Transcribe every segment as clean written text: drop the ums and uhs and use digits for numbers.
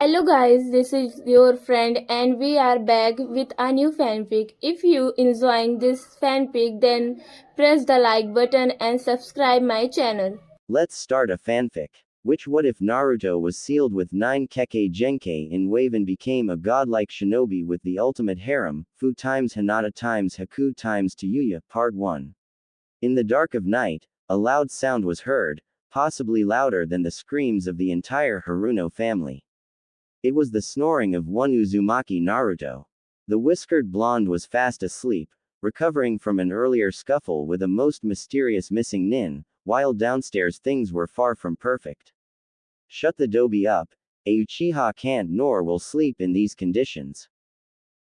Hello guys, this is your friend and we are back with a new fanfic. If you enjoying this fanfic then press the like button and subscribe my channel. Let's start a fanfic. Which what if Naruto was sealed with 9 Kekkei Genkai in wave and became a godlike shinobi with the ultimate harem, Fuu times Hinata times Haku times Tayuya, Part 1. In the dark of night, a loud sound was heard, possibly louder than the screams of the entire Haruno family. It was the snoring of one Uzumaki Naruto. The whiskered blonde was fast asleep, recovering from an earlier scuffle with a most mysterious missing nin, while downstairs things were far from perfect. Shut the dobe up, a Uchiha can't nor will sleep in these conditions.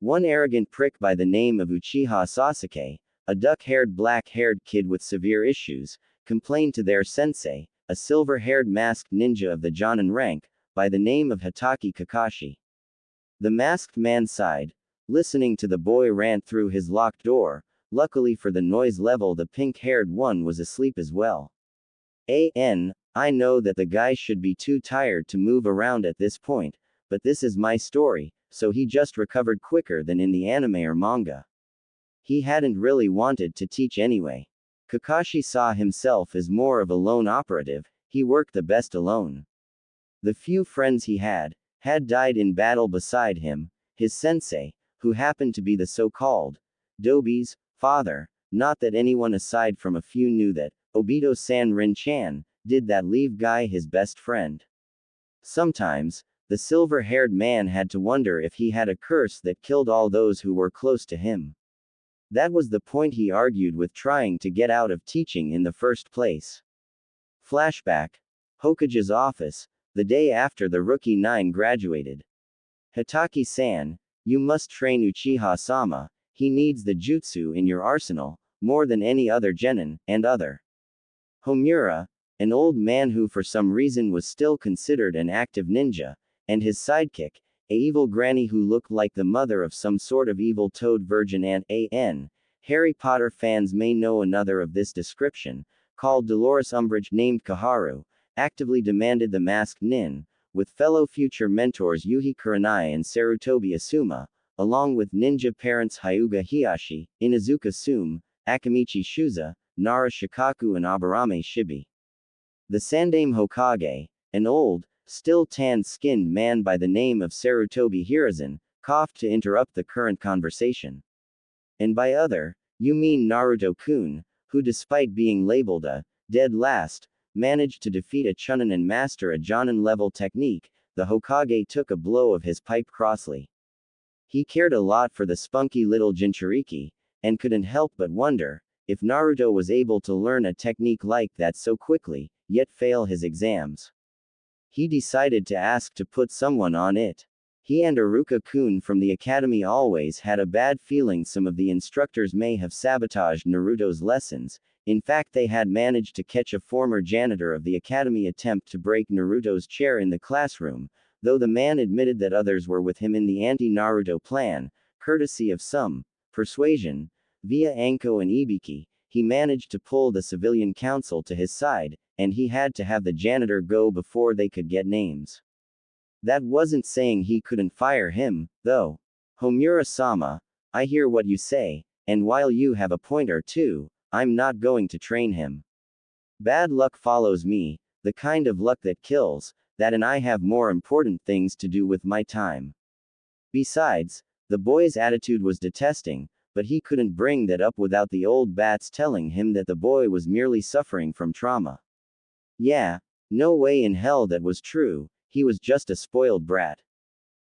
One arrogant prick by the name of Uchiha Sasuke, a duck-haired black-haired kid with severe issues, complained to their sensei, a silver-haired masked ninja of the Jonin rank, by the name of Hitaki Kakashi. The masked man sighed, listening to the boy rant through his locked door. Luckily for the noise level, the pink-haired one was asleep as well. I know that the guy should be too tired to move around at this point, but this is my story, so he just recovered quicker than in the anime or manga. He hadn't really wanted to teach anyway. Kakashi saw himself as more of a lone operative, he worked the best alone. The few friends he had died in battle beside him, his sensei, who happened to be the so-called Dobi's father, not that anyone aside from a few knew that Obito-san Rin-chan did that leave guy his best friend. Sometimes, the silver-haired man had to wonder if he had a curse that killed all those who were close to him. That was the point he argued with trying to get out of teaching in the first place. Flashback. Hokage's office, the day after the Rookie 9 graduated. Hitaki-san, you must train Uchiha-sama, he needs the jutsu in your arsenal, more than any other genin, and other. Homura, an old man who for some reason was still considered an active ninja, and his sidekick, a evil granny who looked like the mother of some sort of evil toad virgin and Harry Potter fans may know another of this description, called Dolores Umbridge named Kaharu, actively demanded the masked nin, with fellow future mentors Yuhi Kurenai and Sarutobi Asuma, along with ninja parents Hyuga Hiyashi, Inazuka Sume, Akamichi Shuza, Nara Shikaku and Aburame Shibi. The Sandaime Hokage, an old, still tan-skinned man by the name of Sarutobi Hiruzen, coughed to interrupt the current conversation. And by other, you mean Naruto-kun, who despite being labeled a dead last, managed to defeat a Chunin and master a Jonin-level technique. The Hokage took a blow of his pipe crossly. He cared a lot for the spunky little Jinchuriki, and couldn't help but wonder, if Naruto was able to learn a technique like that so quickly, yet fail his exams. He decided to ask to put someone on it. He and Iruka-kun from the academy always had a bad feeling some of the instructors may have sabotaged Naruto's lessons. In fact, they had managed to catch a former janitor of the academy attempt to break Naruto's chair in the classroom, though the man admitted that others were with him in the anti-Naruto plan, courtesy of some persuasion. Via Anko and Ibiki, he managed to pull the civilian council to his side, and he had to have the janitor go before they could get names. That wasn't saying he couldn't fire him, though. Homura-sama, I hear what you say, and while you have a point or two, I'm not going to train him. Bad luck follows me, the kind of luck that kills, that and I have more important things to do with my time. Besides, the boy's attitude was detesting, but he couldn't bring that up without the old bats telling him that the boy was merely suffering from trauma. Yeah, no way in hell that was true, he was just a spoiled brat.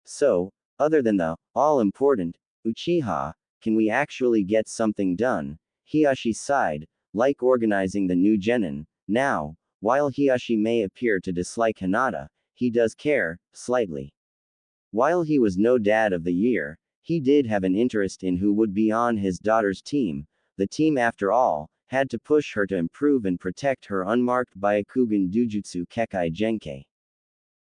So, other than the all-important Uchiha, can we actually get something done? Hiyashi sighed, like organizing the new genin. Now, while Hiyashi may appear to dislike Hinata, he does care, slightly. While he was no dad of the year, he did have an interest in who would be on his daughter's team. The team, after all, had to push her to improve and protect her unmarked Byakugan Dujutsu Kekkei Genkai.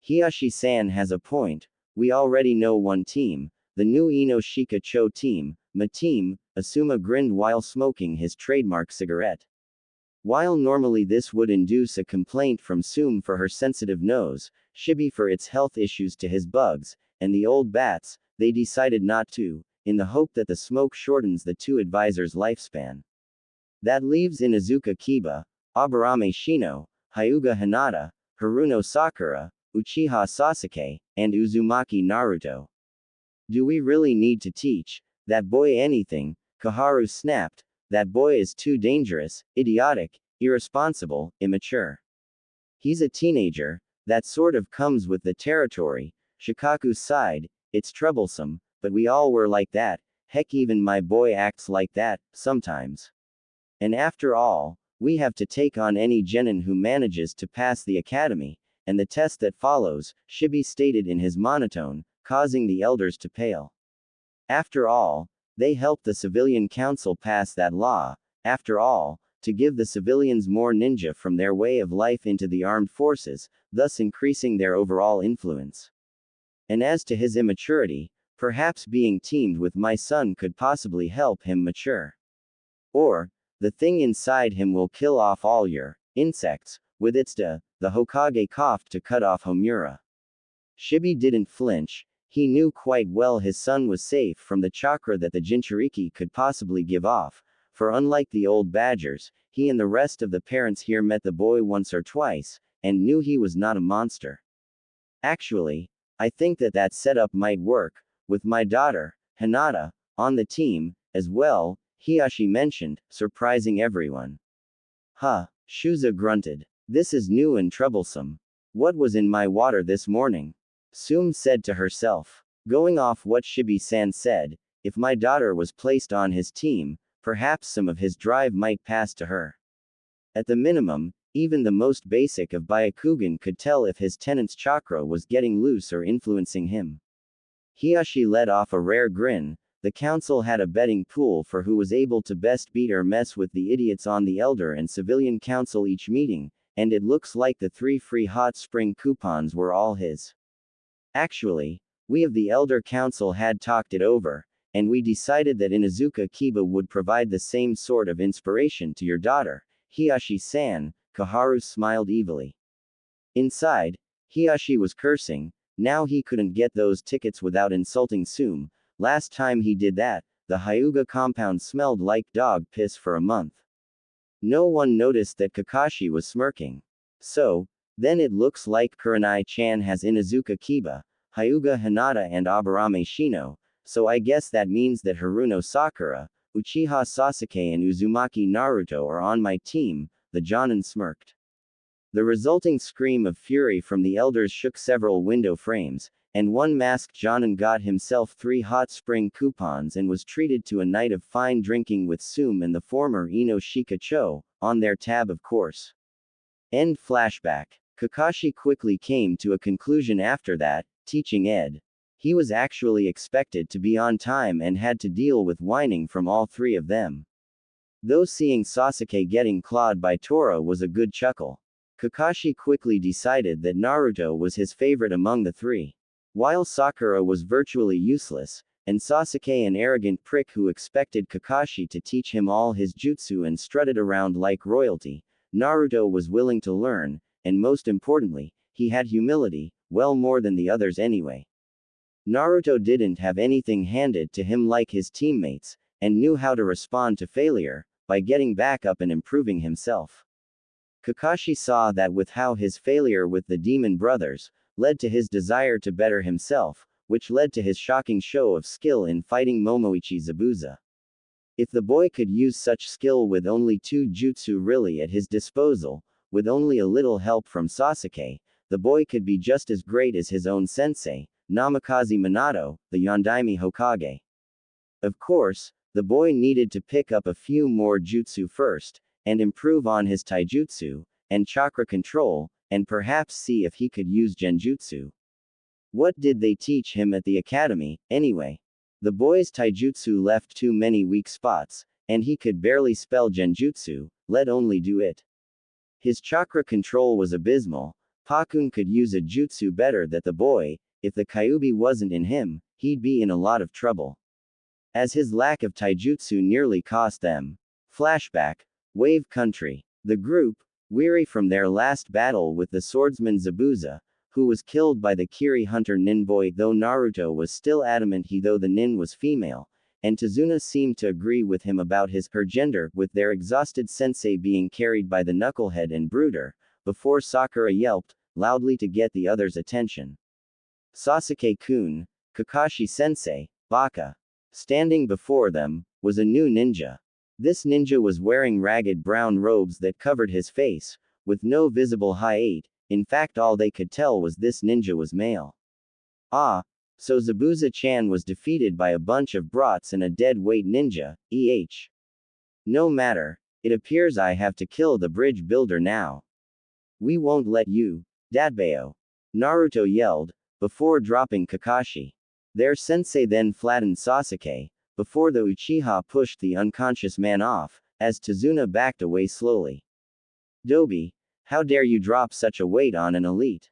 Hiyashi-san has a point, we already know one team, the new Inoshika Cho team, my team, Asuma grinned while smoking his trademark cigarette. While normally this would induce a complaint from Sum for her sensitive nose, Shibi for its health issues to his bugs, and the old bats, they decided not to, in the hope that the smoke shortens the two advisors' lifespan. That leaves Inuzuka Kiba, Aburame Shino, Hyuga Hinata, Haruno Sakura, Uchiha Sasuke, and Uzumaki Naruto. Do we really need to teach that boy anything? Koharu snapped. That boy is too dangerous, idiotic, irresponsible, immature. He's a teenager, that sort of comes with the territory. Shikaku sighed, it's troublesome, but we all were like that, heck even my boy acts like that, sometimes. And after all, we have to take on any genin who manages to pass the academy, and the test that follows, Shibi stated in his monotone, causing the elders to pale. After all, they helped the civilian council pass that law, after all, to give the civilians more ninja from their way of life into the armed forces, thus increasing their overall influence. And as to his immaturity, perhaps being teamed with my son could possibly help him mature. Or, the thing inside him will kill off all your insects, with its the Hokage coughed to cut off Homura. Shibi didn't flinch. He knew quite well his son was safe from the chakra that the Jinchuriki could possibly give off, for unlike the old badgers, he and the rest of the parents here met the boy once or twice, and knew he was not a monster. Actually, I think that setup might work, with my daughter, Hinata, on the team, as well, Hiyashi mentioned, surprising everyone. Huh, Shuza grunted. This is new and troublesome. What was in my water this morning? Sum said to herself. Going off what Shibi-san said, if my daughter was placed on his team, perhaps some of his drive might pass to her. At the minimum, even the most basic of Byakugan could tell if his tenant's chakra was getting loose or influencing him. Hiyashi let off a rare grin. The council had a betting pool for who was able to best beat or mess with the idiots on the Elder and Civilian Council each meeting, and it looks like the 3 free hot spring coupons were all his. Actually, we of the Elder Council had talked it over, and we decided that Inuzuka Kiba would provide the same sort of inspiration to your daughter, Hiyashi-san. Koharu smiled evilly. Inside, Hiyashi was cursing. Now he couldn't get those tickets without insulting Sum. Last time he did that, the Hyuga compound smelled like dog piss for a month. No one noticed that Kakashi was smirking. So, then it looks like Kurenai-chan has Inuzuka Kiba, Hyuga Hinata and Aburame Shino, so I guess that means that Haruno Sakura, Uchiha Sasuke and Uzumaki Naruto are on my team, the Jonin smirked. The resulting scream of fury from the elders shook several window frames, and one masked Jonin got himself 3 hot spring coupons and was treated to a night of fine drinking with Sum and the former Ino Shikacho, on their tab of course. End flashback. Kakashi quickly came to a conclusion after that, teaching ed. He was actually expected to be on time and had to deal with whining from all 3 of them. Though seeing Sasuke getting clawed by Tora was a good chuckle. Kakashi quickly decided that Naruto was his favorite among the 3. While Sakura was virtually useless, and Sasuke an arrogant prick who expected Kakashi to teach him all his jutsu and strutted around like royalty, Naruto was willing to learn, and most importantly, he had humility, well more than the others anyway. Naruto didn't have anything handed to him like his teammates, and knew how to respond to failure, by getting back up and improving himself. Kakashi saw that with how his failure with the demon brothers, led to his desire to better himself, which led to his shocking show of skill in fighting Momoichi Zabuza. If the boy could use such skill with only 2 jutsu really at his disposal, with only a little help from Sasuke, the boy could be just as great as his own sensei, Namikaze Minato, the Yondaime Hokage. Of course, the boy needed to pick up a few more jutsu first, and improve on his taijutsu, and chakra control, and perhaps see if he could use genjutsu. What did they teach him at the academy, anyway? The boy's taijutsu left too many weak spots, and he could barely spell genjutsu, let only do it. His chakra control was abysmal. Pakun could use a jutsu better than the boy. If the Kyuubi wasn't in him, he'd be in a lot of trouble. As his lack of taijutsu nearly cost them. Flashback. Wave Country. The group, weary from their last battle with the swordsman Zabuza, who was killed by the Kiri hunter nin boy, though Naruto was still adamant though the nin was female, and Tazuna seemed to agree with him about her gender, with their exhausted sensei being carried by the knucklehead and brooder, before Sakura yelped loudly to get the others' attention. Sasuke-kun, Kakashi-sensei, Baka. Standing before them, was a new ninja. This ninja was wearing ragged brown robes that covered his face, with no visible height. In fact, all they could tell was this ninja was male. Ah, so Zabuza-chan was defeated by a bunch of brats and a dead-weight ninja, No matter, it appears I have to kill the bridge builder now. We won't let you, Datbao. Naruto yelled, before dropping Kakashi. Their sensei then flattened Sasuke, before the Uchiha pushed the unconscious man off, as Tazuna backed away slowly. Dobi, how dare you drop such a weight on an elite?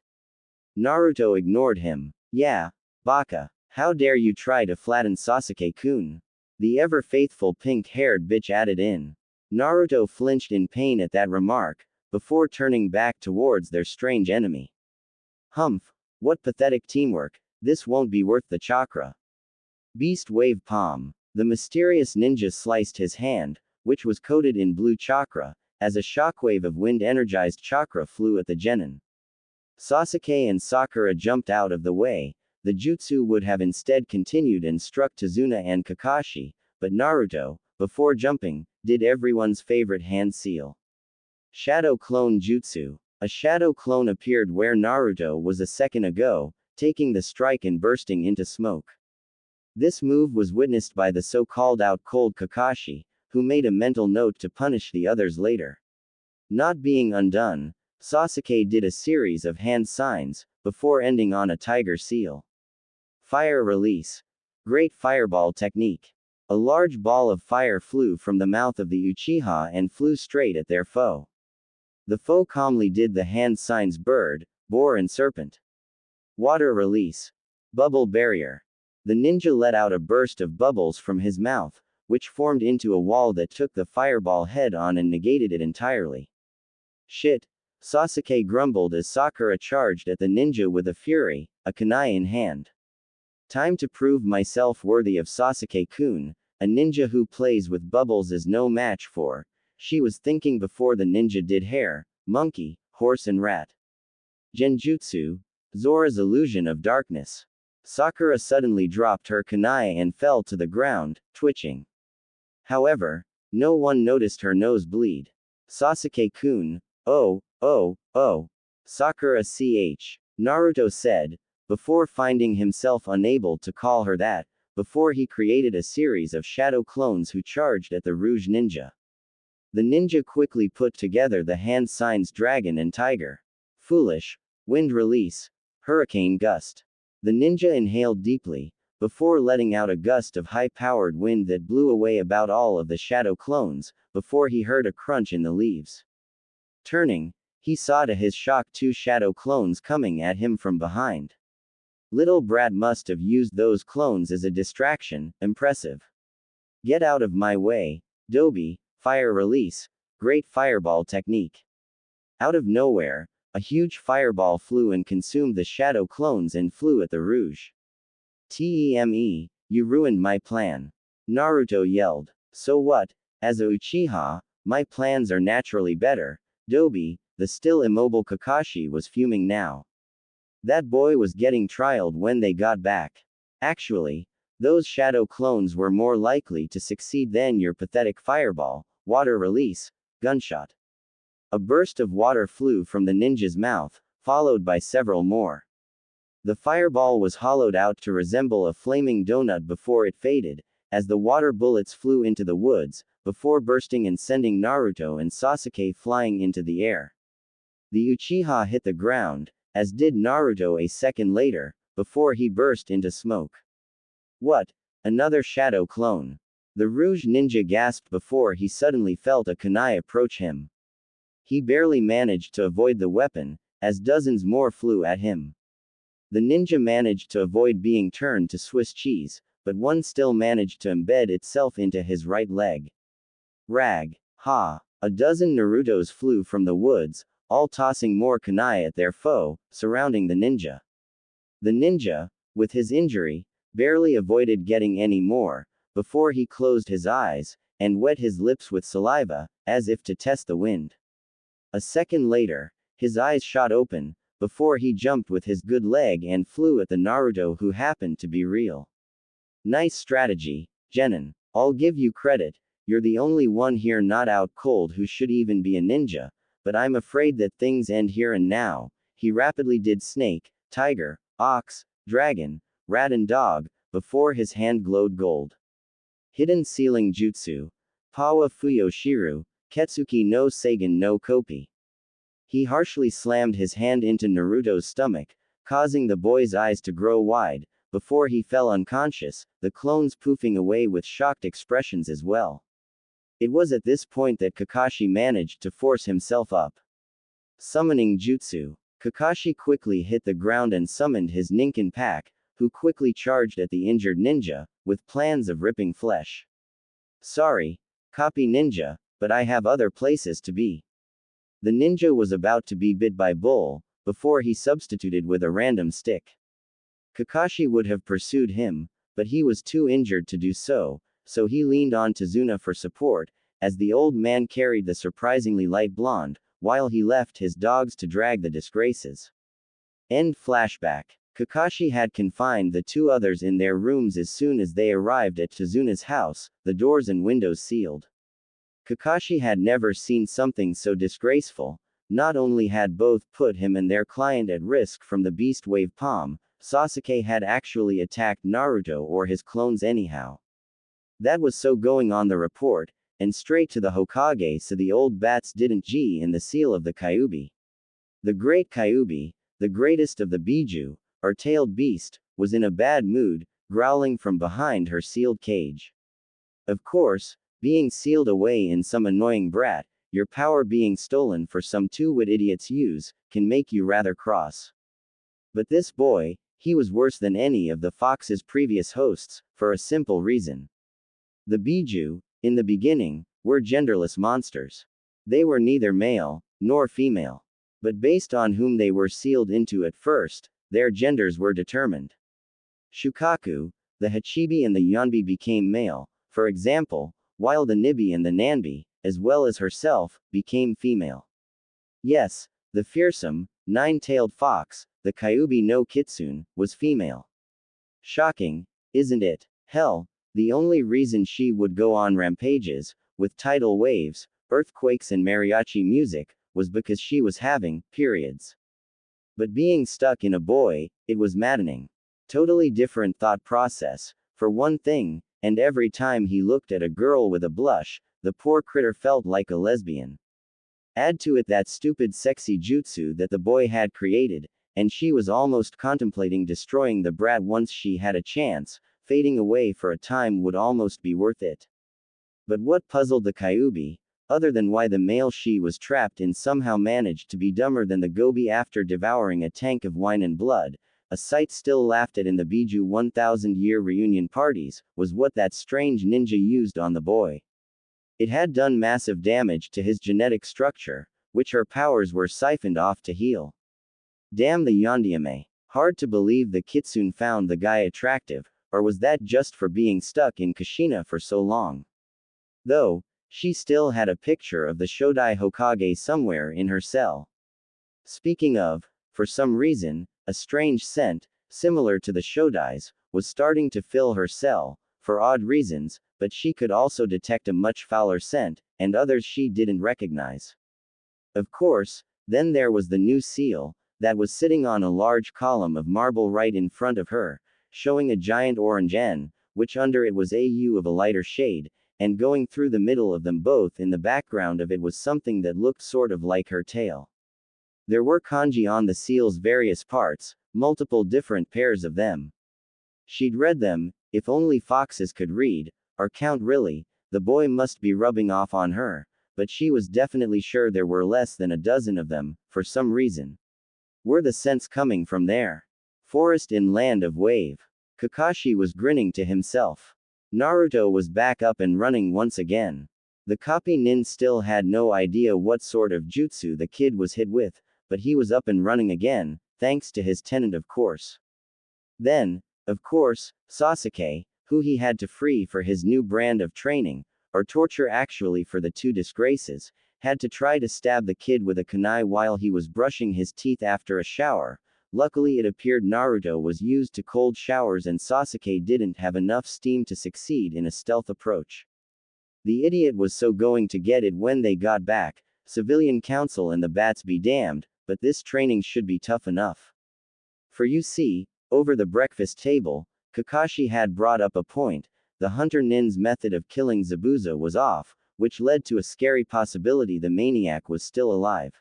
Naruto ignored him. Yeah, Baka, how dare you try to flatten Sasuke-kun? The ever-faithful pink-haired bitch added in. Naruto flinched in pain at that remark, before turning back towards their strange enemy. Humph, what pathetic teamwork, this won't be worth the chakra. Beast wave palm. The mysterious ninja sliced his hand, which was coated in blue chakra, as a shockwave of wind-energized chakra flew at the genin. Sasuke and Sakura jumped out of the way. The jutsu would have instead continued and struck Tazuna and Kakashi, but Naruto, before jumping, did everyone's favorite hand seal. Shadow Clone Jutsu. A shadow clone appeared where Naruto was a second ago, taking the strike and bursting into smoke. This move was witnessed by the so-called out-cold Kakashi, who made a mental note to punish the others later. Not being undone, Sasuke did a series of hand signs, before ending on a tiger seal. Fire release. Great fireball technique. A large ball of fire flew from the mouth of the Uchiha and flew straight at their foe. The foe calmly did the hand signs bird, boar and serpent. Water release. Bubble barrier. The ninja let out a burst of bubbles from his mouth, which formed into a wall that took the fireball head on and negated it entirely. Shit. Sasuke grumbled as Sakura charged at the ninja with a fury, a kunai in hand. Time to prove myself worthy of Sasuke-kun, a ninja who plays with bubbles is no match for, she was thinking before the ninja did hare, monkey, horse and rat. Genjutsu. Zora's illusion of darkness. Sakura suddenly dropped her kunai and fell to the ground, twitching. However, no one noticed her nose bleed. Sasuke-kun, oh. Sakura ch. Naruto said, before finding himself unable to call her that, before he created a series of shadow clones who charged at the Rouge Ninja. The ninja quickly put together the hand signs dragon and tiger. Foolish. Wind release. Hurricane gust. The ninja inhaled deeply, before letting out a gust of high-powered wind that blew away about all of the shadow clones, before he heard a crunch in the leaves. Turning, he saw to his shock two shadow clones coming at him from behind. Little brat must have used those clones as a distraction. Impressive. Get out of my way, Dobi. Fire release. Great fireball technique. Out of nowhere, a huge fireball flew and consumed the shadow clones and flew at the Rouge. Teme, you ruined my plan. Naruto yelled. So what? As a Uchiha, my plans are naturally better. Dobi, the still immobile Kakashi was fuming now. That boy was getting trialed when they got back. Actually, those shadow clones were more likely to succeed than your pathetic fireball, water release, gunshot. A burst of water flew from the ninja's mouth, followed by several more. The fireball was hollowed out to resemble a flaming donut before it faded, as the water bullets flew into the woods, before bursting and sending Naruto and Sasuke flying into the air. The Uchiha hit the ground, as did Naruto a second later, before he burst into smoke. What? Another shadow clone. The Rouge Ninja gasped before he suddenly felt a kunai approach him. He barely managed to avoid the weapon, as dozens more flew at him. The ninja managed to avoid being turned to Swiss cheese, but one still managed to embed itself into his right leg. Rag. Ha! A dozen Narutos flew from the woods, all tossing more kunai at their foe, surrounding the ninja. The ninja, with his injury, barely avoided getting any more, before he closed his eyes, and wet his lips with saliva, as if to test the wind. A second later, his eyes shot open, before he jumped with his good leg and flew at the Naruto who happened to be real. Nice strategy, Genin. I'll give you credit, you're the only one here not out cold who should even be a ninja, but I'm afraid that things end here and now. He rapidly did snake, tiger, ox, dragon, rat and dog, before his hand glowed gold. Hidden Sealing Jutsu. Pawa Fuyo Shiru, Ketsuki no Seigen no Kopi. He harshly slammed his hand into Naruto's stomach, causing the boy's eyes to grow wide, before he fell unconscious, the clones poofing away with shocked expressions as well. It was at this point that Kakashi managed to force himself up. Summoning Jutsu. Kakashi quickly hit the ground and summoned his Ninken pack, who quickly charged at the injured ninja, with plans of ripping flesh. Sorry, copy ninja, but I have other places to be. The ninja was about to be bit by Bull, before he substituted with a random stick. Kakashi would have pursued him, but he was too injured to do so, so he leaned on Tazuna for support, as the old man carried the surprisingly light blonde, while he left his dogs to drag the disgraces. End flashback. Kakashi had confined the two others in their rooms as soon as they arrived at Tazuna's house, the doors and windows sealed. Kakashi had never seen something so disgraceful. Not only had both put him and their client at risk from the beast wave palm, Sasuke had actually attacked Naruto or his clones anyhow. That was so going on the report, and straight to the Hokage so the old bats didn't G in the seal of the Kyuubi. The great Kyuubi, the greatest of the Biju, or tailed beast, was in a bad mood, growling from behind her sealed cage. Of course, being sealed away in some annoying brat, your power being stolen for some two-wit idiot's use, can make you rather cross. But this boy, he was worse than any of the Fox's previous hosts, for a simple reason. The Biju, in the beginning, were genderless monsters. They were neither male, nor female. But based on whom they were sealed into at first, their genders were determined. Shukaku, the Hachibi and the Yonbi became male, for example, while the Nibi and the Nanbi, as well as herself, became female. Yes, the fearsome, nine-tailed fox, the Kyuubi no Kitsune, was female. Shocking, isn't it? Hell, the only reason she would go on rampages, with tidal waves, earthquakes and mariachi music, was because she was having periods. But being stuck in a boy, it was maddening. Totally different thought process, for one thing, and every time he looked at a girl with a blush, the poor critter felt like a lesbian. Add to it that stupid sexy jutsu that the boy had created, and she was almost contemplating destroying the brat once she had a chance. Fading away for a time would almost be worth it. But what puzzled the Kyuubi, other than why the male she was trapped in somehow managed to be dumber than the gobi after devouring a tank of wine and blood, a sight still laughed at in the Biju 1000-year reunion parties, was what that strange ninja used on the boy. It had done massive damage to his genetic structure, which her powers were siphoned off to heal. Damn the Yondiame. Hard to believe the Kitsune found the guy attractive, or was that just for being stuck in Kushina for so long? Though, she still had a picture of the Shodai Hokage somewhere in her cell. Speaking of, for some reason, a strange scent, similar to the Shodai's, was starting to fill her cell, for odd reasons, but she could also detect a much fouler scent, and others she didn't recognize. Of course, then there was the new seal, that was sitting on a large column of marble right in front of her, showing a giant orange N, which under it was a U of a lighter shade, and going through the middle of them both in the background of it was something that looked sort of like her tail. There were kanji on the seal's various parts, multiple different pairs of them. She'd read them, if only foxes could read, or count really, the boy must be rubbing off on her, but she was definitely sure there were less than a dozen of them, for some reason. Were the scents coming from there? Forest in land of wave. Kakashi was grinning to himself. Naruto was back up and running once again. The copy nin still had no idea what sort of jutsu the kid was hit with, but he was up and running again, thanks to his tenant of course. Then, of course, Sasuke, who he had to free for his new brand of training, or torture actually for the two disgraces, had to try to stab the kid with a kunai while he was brushing his teeth after a shower. Luckily it appeared Naruto was used to cold showers and Sasuke didn't have enough steam to succeed in a stealth approach. The idiot was so going to get it when they got back, civilian council and the bats be damned, but this training should be tough enough. For you see, over the breakfast table, Kakashi had brought up a point: the hunter nin's method of killing Zabuza was off, which led to a scary possibility the maniac was still alive.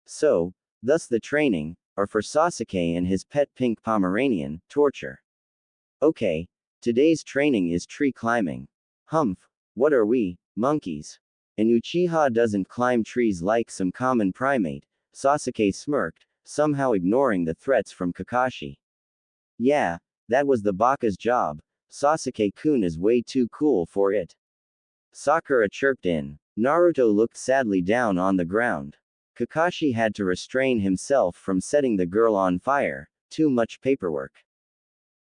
So, thus the training, or for Sasuke and his pet pink Pomeranian, torture. Okay, today's training is tree climbing. Humph, what are we, monkeys? An Uchiha doesn't climb trees like some common primate, Sasuke smirked, somehow ignoring the threats from Kakashi. Yeah, that was the Baka's job, Sasuke-kun is way too cool for it. Sakura chirped in. Naruto looked sadly down on the ground. Kakashi had to restrain himself from setting the girl on fire, too much paperwork.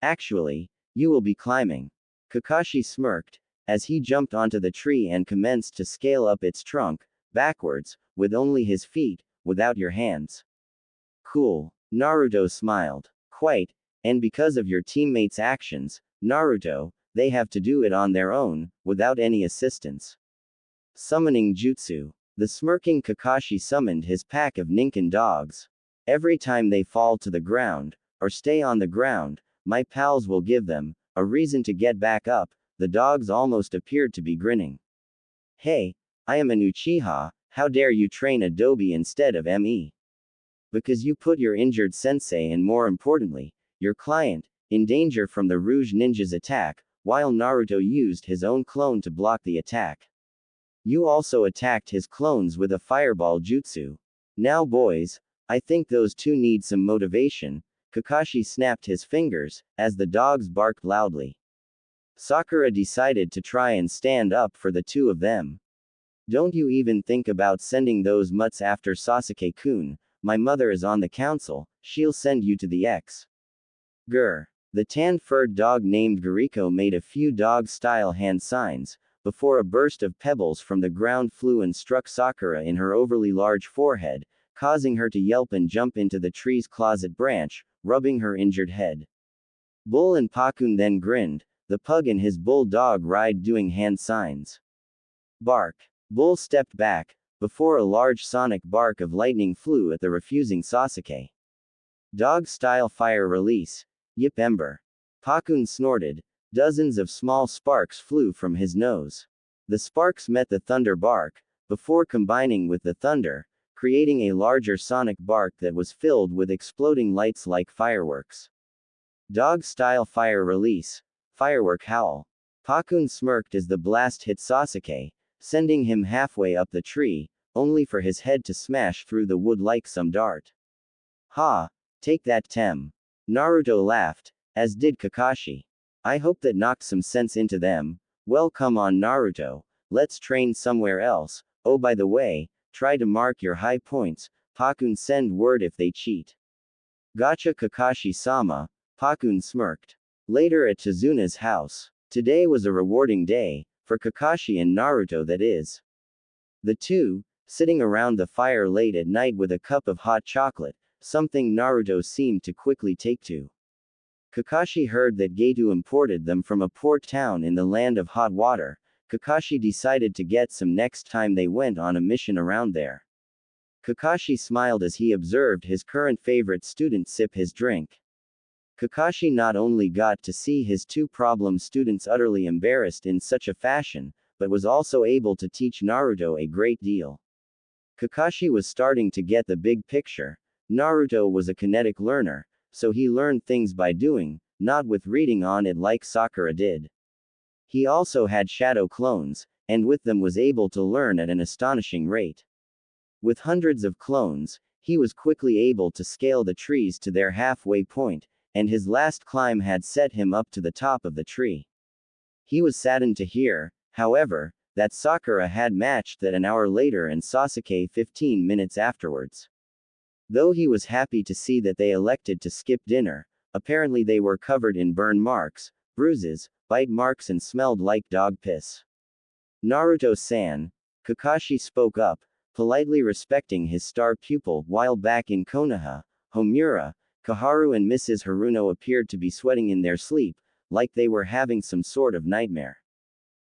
Actually, you will be climbing. Kakashi smirked, as he jumped onto the tree and commenced to scale up its trunk, backwards, with only his feet, without your hands. Cool. Naruto smiled. Quite, and because of your teammates' actions, Naruto, they have to do it on their own, without any assistance. Summoning Jutsu. The smirking Kakashi summoned his pack of Ninken dogs. Every time they fall to the ground, or stay on the ground, my pals will give them a reason to get back up. The dogs almost appeared to be grinning. Hey, I am an Uchiha, how dare you train Adobe instead of me? Because you put your injured sensei and more importantly, your client, in danger from the Rouge Ninja's attack, while Naruto used his own clone to block the attack. You also attacked his clones with a fireball jutsu. Now boys, I think those two need some motivation. Kakashi snapped his fingers, as the dogs barked loudly. Sakura decided to try and stand up for the two of them. Don't you even think about sending those mutts after Sasuke-kun, my mother is on the council, she'll send you to the X. Grr. The tan-furred dog named Gariko made a few dog-style hand signs, before a burst of pebbles from the ground flew and struck Sakura in her overly large forehead, causing her to yelp and jump into the tree's closet branch, rubbing her injured head. Bull and Pakun then grinned, the pug and his bull-dog ride doing hand signs. Bark. Bull stepped back, before a large sonic bark of lightning flew at the refusing Sasuke. Dog-style fire release. Yip ember. Pakun snorted. Dozens of small sparks flew from his nose. The sparks met the thunder bark, before combining with the thunder, creating a larger sonic bark that was filled with exploding lights like fireworks. Dog-style fire release. Firework howl. Pakun smirked as the blast hit Sasuke, sending him halfway up the tree, only for his head to smash through the wood like some dart. Ha! Take that Tem. Naruto laughed, as did Kakashi. I hope that knocked some sense into them. Well, come on Naruto, let's train somewhere else. Oh, by the way, try to mark your high points. Pakun send word if they cheat. Gotcha Kakashi-sama, Pakun smirked. Later at Chizuna's house. Today was a rewarding day, for Kakashi and Naruto that is. The two, sitting around the fire late at night with a cup of hot chocolate, something Naruto seemed to quickly take to. Kakashi heard that Geto imported them from a port town in the land of hot water. Kakashi decided to get some next time they went on a mission around there. Kakashi smiled as he observed his current favorite student sip his drink. Kakashi not only got to see his two problem students utterly embarrassed in such a fashion, but was also able to teach Naruto a great deal. Kakashi was starting to get the big picture. Naruto was a kinetic learner, so he learned things by doing, not with reading on it like Sakura did. He also had shadow clones, and with them was able to learn at an astonishing rate. With hundreds of clones, he was quickly able to scale the trees to their halfway point, and his last climb had set him up to the top of the tree. He was saddened to hear, however, that Sakura had matched that an hour later and Sasuke 15 minutes afterwards. Though he was happy to see that they elected to skip dinner, apparently they were covered in burn marks, bruises, bite marks and smelled like dog piss. Naruto-san, Kakashi spoke up, politely respecting his star pupil. While back in Konoha, Homura, Kaharu and Mrs. Haruno appeared to be sweating in their sleep, like they were having some sort of nightmare.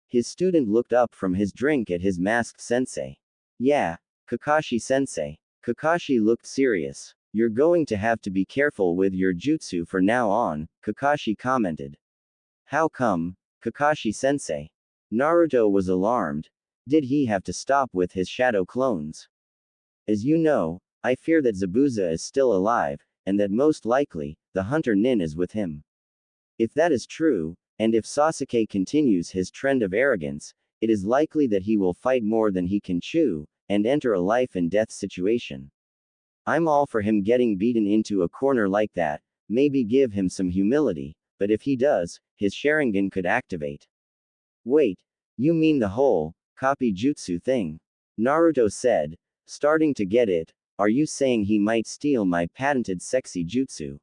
His student looked up from his drink at his masked sensei. Yeah, Kakashi-sensei. Kakashi looked serious. You're going to have to be careful with your jutsu for now on, Kakashi commented. How come, Kakashi-sensei? Naruto was alarmed. Did he have to stop with his shadow clones? As you know, I fear that Zabuza is still alive, and that most likely, the hunter Nin is with him. If that is true, and if Sasuke continues his trend of arrogance, it is likely that he will fight more than he can chew, and enter a life and death situation. I'm all for him getting beaten into a corner like that, maybe give him some humility, but if he does, his Sharingan could activate. Wait, you mean the whole copy jutsu thing? Naruto said, starting to get it. Are you saying he might steal my patented sexy jutsu?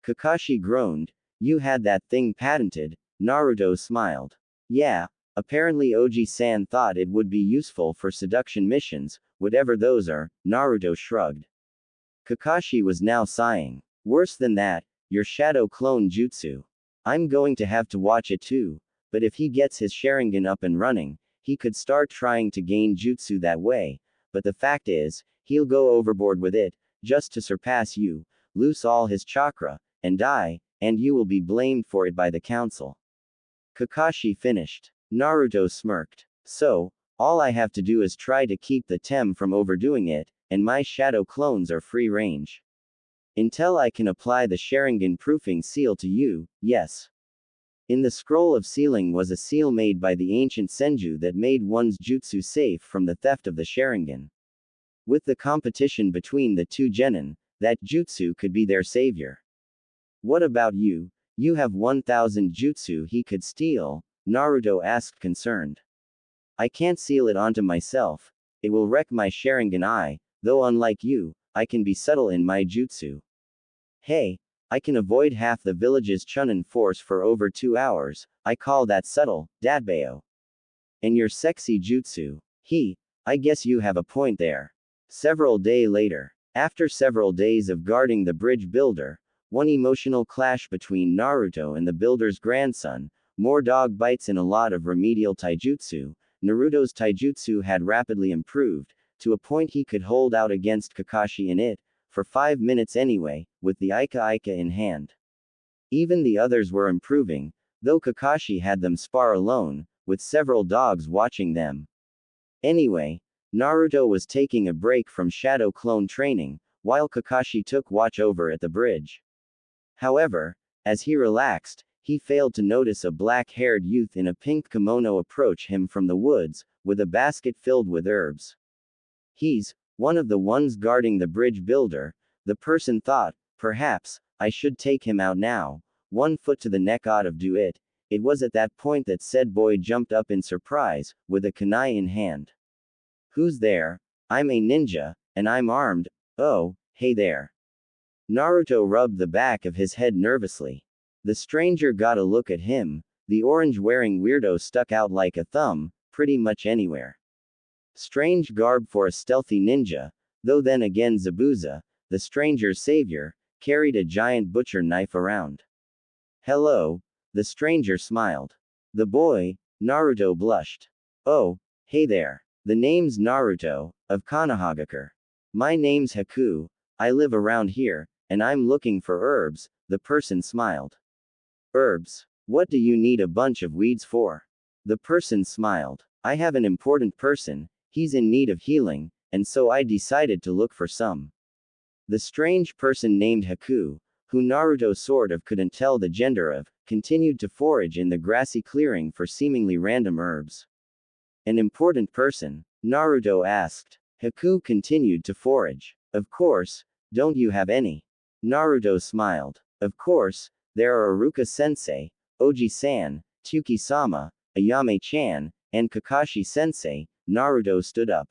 Kakashi groaned. You had that thing patented? Naruto smiled. Yeah, apparently Oji-san thought it would be useful for seduction missions, whatever those are. Naruto shrugged. Kakashi was now sighing. Worse than that, your shadow clone jutsu. I'm going to have to watch it too, but if he gets his Sharingan up and running, he could start trying to gain jutsu that way, but the fact is, he'll go overboard with it, just to surpass you, lose all his chakra, and die, and you will be blamed for it by the council. Kakashi finished. Naruto smirked. So, all I have to do is try to keep the Tem from overdoing it, and my shadow clones are free range. Until I can apply the Sharingan proofing seal to you, yes. In the scroll of sealing was a seal made by the ancient Senju that made one's jutsu safe from the theft of the Sharingan. With the competition between the two genin, that jutsu could be their savior. What about you? You have 1,000 jutsu he could steal? Naruto asked concerned. I can't seal it onto myself. It will wreck my Sharingan though unlike you, I can be subtle in my jutsu. Hey, I can avoid half the village's Chunin force for over 2 hours, I call that subtle, Datbeo. And your sexy jutsu. I guess you have a point there. Several days later. After several days of guarding the bridge builder, one emotional clash between Naruto and the builder's grandson, more dog bites and a lot of remedial taijutsu, Naruto's taijutsu had rapidly improved, to a point he could hold out against Kakashi in it, for 5 minutes anyway, with the Ika in hand. Even the others were improving, though Kakashi had them spar alone, with several dogs watching them. Anyway, Naruto was taking a break from shadow clone training, while Kakashi took watch over at the bridge. However, as he relaxed, he failed to notice a black-haired youth in a pink kimono approach him from the woods, with a basket filled with herbs. He's one of the ones guarding the bridge builder, the person thought. Perhaps I should take him out now. 1 foot to the neck ought to do it. It was at that point that said boy jumped up in surprise, with a kunai in hand. Who's there? I'm a ninja, and I'm armed. Oh, hey there. Naruto rubbed the back of his head nervously. The stranger got a look at him. The orange-wearing weirdo stuck out like a thumb, pretty much anywhere. Strange garb for a stealthy ninja, though then again Zabuza, the stranger's savior, carried a giant butcher knife around. Hello, the stranger smiled. The boy, Naruto blushed. Oh, hey there. The name's Naruto, of Konohagakure. My name's Haku, I live around here, and I'm looking for herbs, the person smiled. Herbs? What do you need a bunch of weeds for? The person smiled. I have an important person, he's in need of healing, and so I decided to look for some. The strange person named Haku, who Naruto sort of couldn't tell the gender of, continued to forage in the grassy clearing for seemingly random herbs. An important person? Naruto asked. Haku continued to forage. Of course, don't you have any? Naruto smiled. Of course, there are Iruka-sensei, Oji-san, Tsuki-sama, Ayame-chan, and Kakashi-sensei, Naruto stood up.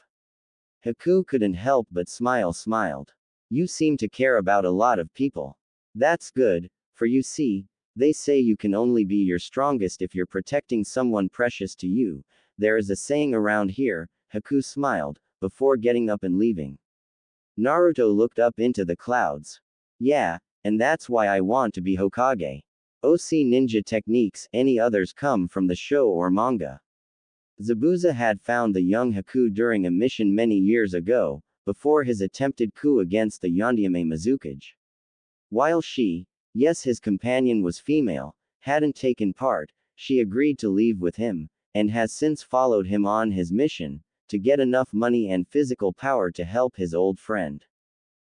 Haku couldn't help but smiled. You seem to care about a lot of people. That's good, for you see, they say you can only be your strongest if you're protecting someone precious to you. There is a saying around here, Haku smiled, before getting up and leaving. Naruto looked up into the clouds. Yeah, and that's why I want to be Hokage. OC ninja techniques, any others come from the show or manga. Zabuza had found the young Haku during a mission many years ago, before his attempted coup against the Yondaime Mizukage. While she, yes his companion was female, hadn't taken part, she agreed to leave with him, and has since followed him on his mission, to get enough money and physical power to help his old friend.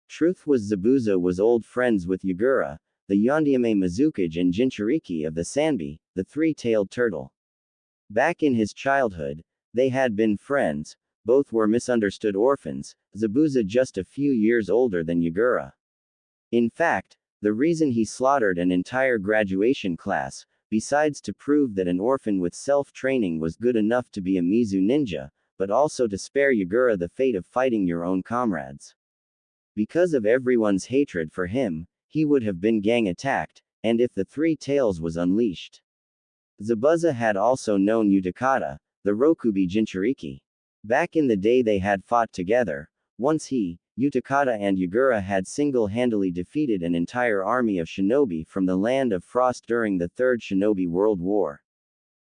Truth was Zabuza was old friends with Yagura, the Yondaime Mizukage and Jinchuriki of the Sanbi, the three-tailed turtle. Back in his childhood, they had been friends, both were misunderstood orphans, Zabuza just a few years older than Yagura. In fact, the reason he slaughtered an entire graduation class, besides to prove that an orphan with self-training was good enough to be a Mizu ninja, but also to spare Yagura the fate of fighting your own comrades. Because of everyone's hatred for him, he would have been gang-attacked, and if the Three Tails was unleashed. Zabuza had also known Utakata, the Rokubi Jinchuriki. Back in the day they had fought together, once he, Utakata and Yagura had single-handedly defeated an entire army of shinobi from the Land of Frost during the Third Shinobi World War.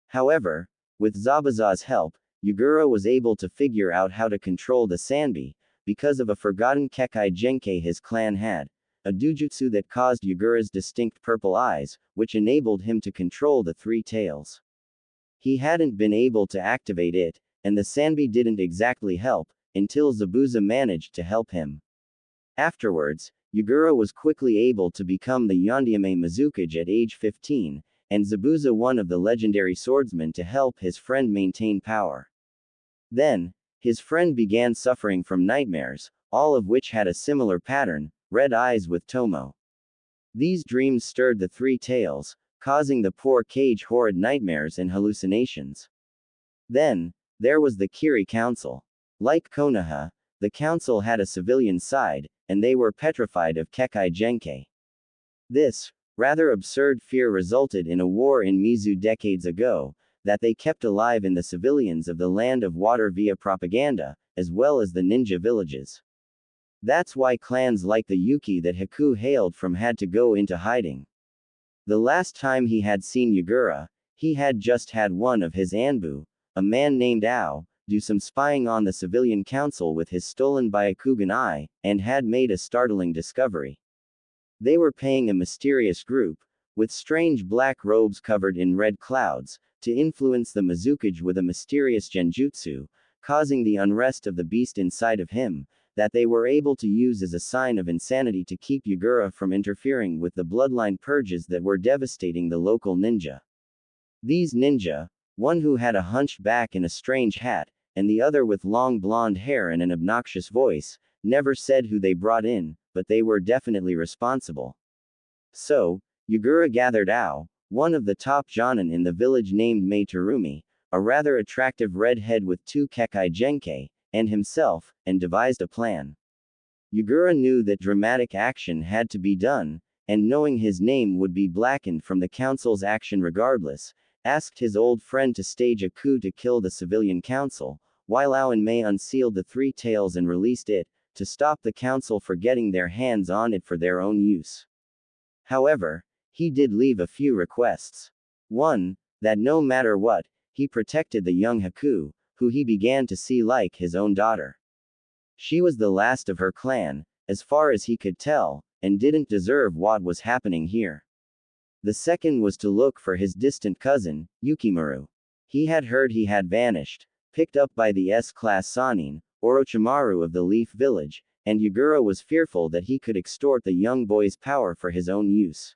However, with Zabuza's help, Yagura was able to figure out how to control the Sanbi, because of a forgotten Kekai Genkai his clan had, a dujutsu that caused Yagura's distinct purple eyes, which enabled him to control the Three Tails. He hadn't been able to activate it, and the Sanbi didn't exactly help, until Zabuza managed to help him. Afterwards, Yagura was quickly able to become the Yondaime Mizukage at age 15, and Zabuza one of the legendary swordsmen to help his friend maintain power. Then, his friend began suffering from nightmares, all of which had a similar pattern, red eyes with Tomo. These dreams stirred the Three Tails, causing the poor Kage horrid nightmares and hallucinations. Then, there was the Kiri Council. Like Konoha, the council had a civilian side, and they were petrified of Kekai Genkai. This, rather absurd fear resulted in a war in Mizu decades ago, that they kept alive in the civilians of the Land of Water via propaganda, as well as the ninja villages. That's why clans like the Yuki that Haku hailed from had to go into hiding. The last time he had seen Yagura, he had just had one of his Anbu, a man named Ao, do some spying on the civilian council with his stolen Byakugan eye, and had made a startling discovery. They were paying a mysterious group, with strange black robes covered in red clouds, to influence the Mizukage with a mysterious genjutsu, causing the unrest of the beast inside of him, that they were able to use as a sign of insanity to keep Yagura from interfering with the bloodline purges that were devastating the local ninja. These ninja, one who had a hunched back and a strange hat, and the other with long blonde hair and an obnoxious voice, never said who they brought in, but they were definitely responsible. So, Yagura gathered Ao, one of the top jonin in the village named Mei Terumi, a rather attractive redhead with two Kekai Genkai, and himself, and devised a plan. Yagura knew that dramatic action had to be done, and knowing his name would be blackened from the council's action regardless, asked his old friend to stage a coup to kill the civilian council, while Ao and Mei unsealed the Three Tails and released it, to stop the council for getting their hands on it for their own use. However, he did leave a few requests. One, that no matter what, he protected the young Haku, who he began to see like his own daughter. She was the last of her clan, as far as he could tell, and didn't deserve what was happening here. The second was to look for his distant cousin, Yukimaru. He had heard he had vanished, picked up by the S-class Sanin, Orochimaru of the Leaf Village, and Yagura was fearful that he could extort the young boy's power for his own use.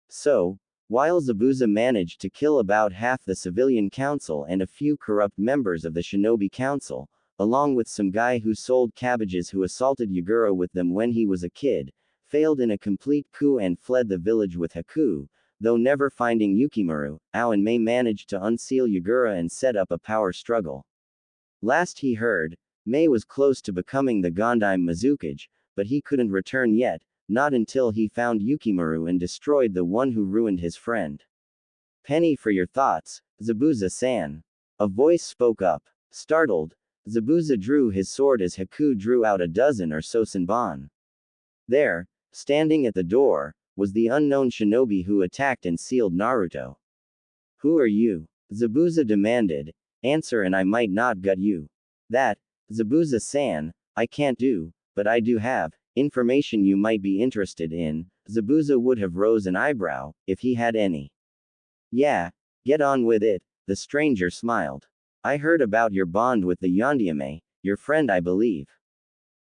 So, while Zabuza managed to kill about half the civilian council and a few corrupt members of the Shinobi Council, along with some guy who sold cabbages who assaulted Yagura with them when he was a kid, failed in a complete coup and fled the village with Haku, though never finding Yukimaru, Ao and Mei managed to unseal Yagura and set up a power struggle. Last he heard, Mei was close to becoming the Gondime Mizukage, but he couldn't return yet, not until he found Yukimaru and destroyed the one who ruined his friend. Penny for your thoughts, Zabuza-san. A voice spoke up. Startled, Zabuza drew his sword as Haku drew out a dozen or so senbon. There, standing at the door, was the unknown shinobi who attacked and sealed Naruto. Who are you? Zabuza demanded. Answer and I might not gut you. That, Zabuza-san, I can't do, but I do have information you might be interested in. Zabuza would have rose an eyebrow, if he had any. Yeah, get on with it, the stranger smiled. I heard about your bond with the Yondiame, your friend I believe.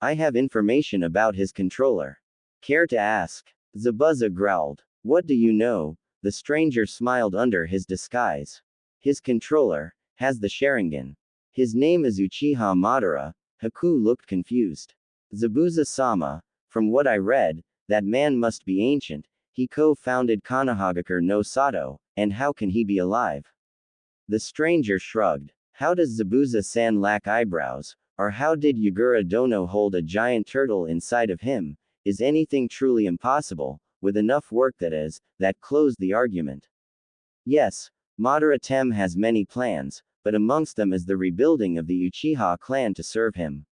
I have information about his controller. Care to ask? Zabuza growled. What do you know? The stranger smiled under his disguise. His controller has the Sharingan. His name is Uchiha Madara. Haku looked confused. Zabuza-sama, from what I read, that man must be ancient. He co-founded Konohagakure no Sato, and how can he be alive? The stranger shrugged. How does Zabuza-san lack eyebrows, or how did Yagura Dono hold a giant turtle inside of him? Is anything truly impossible, with enough work that closed the argument? Yes, Madara Tem has many plans, but amongst them is the rebuilding of the Uchiha clan to serve him.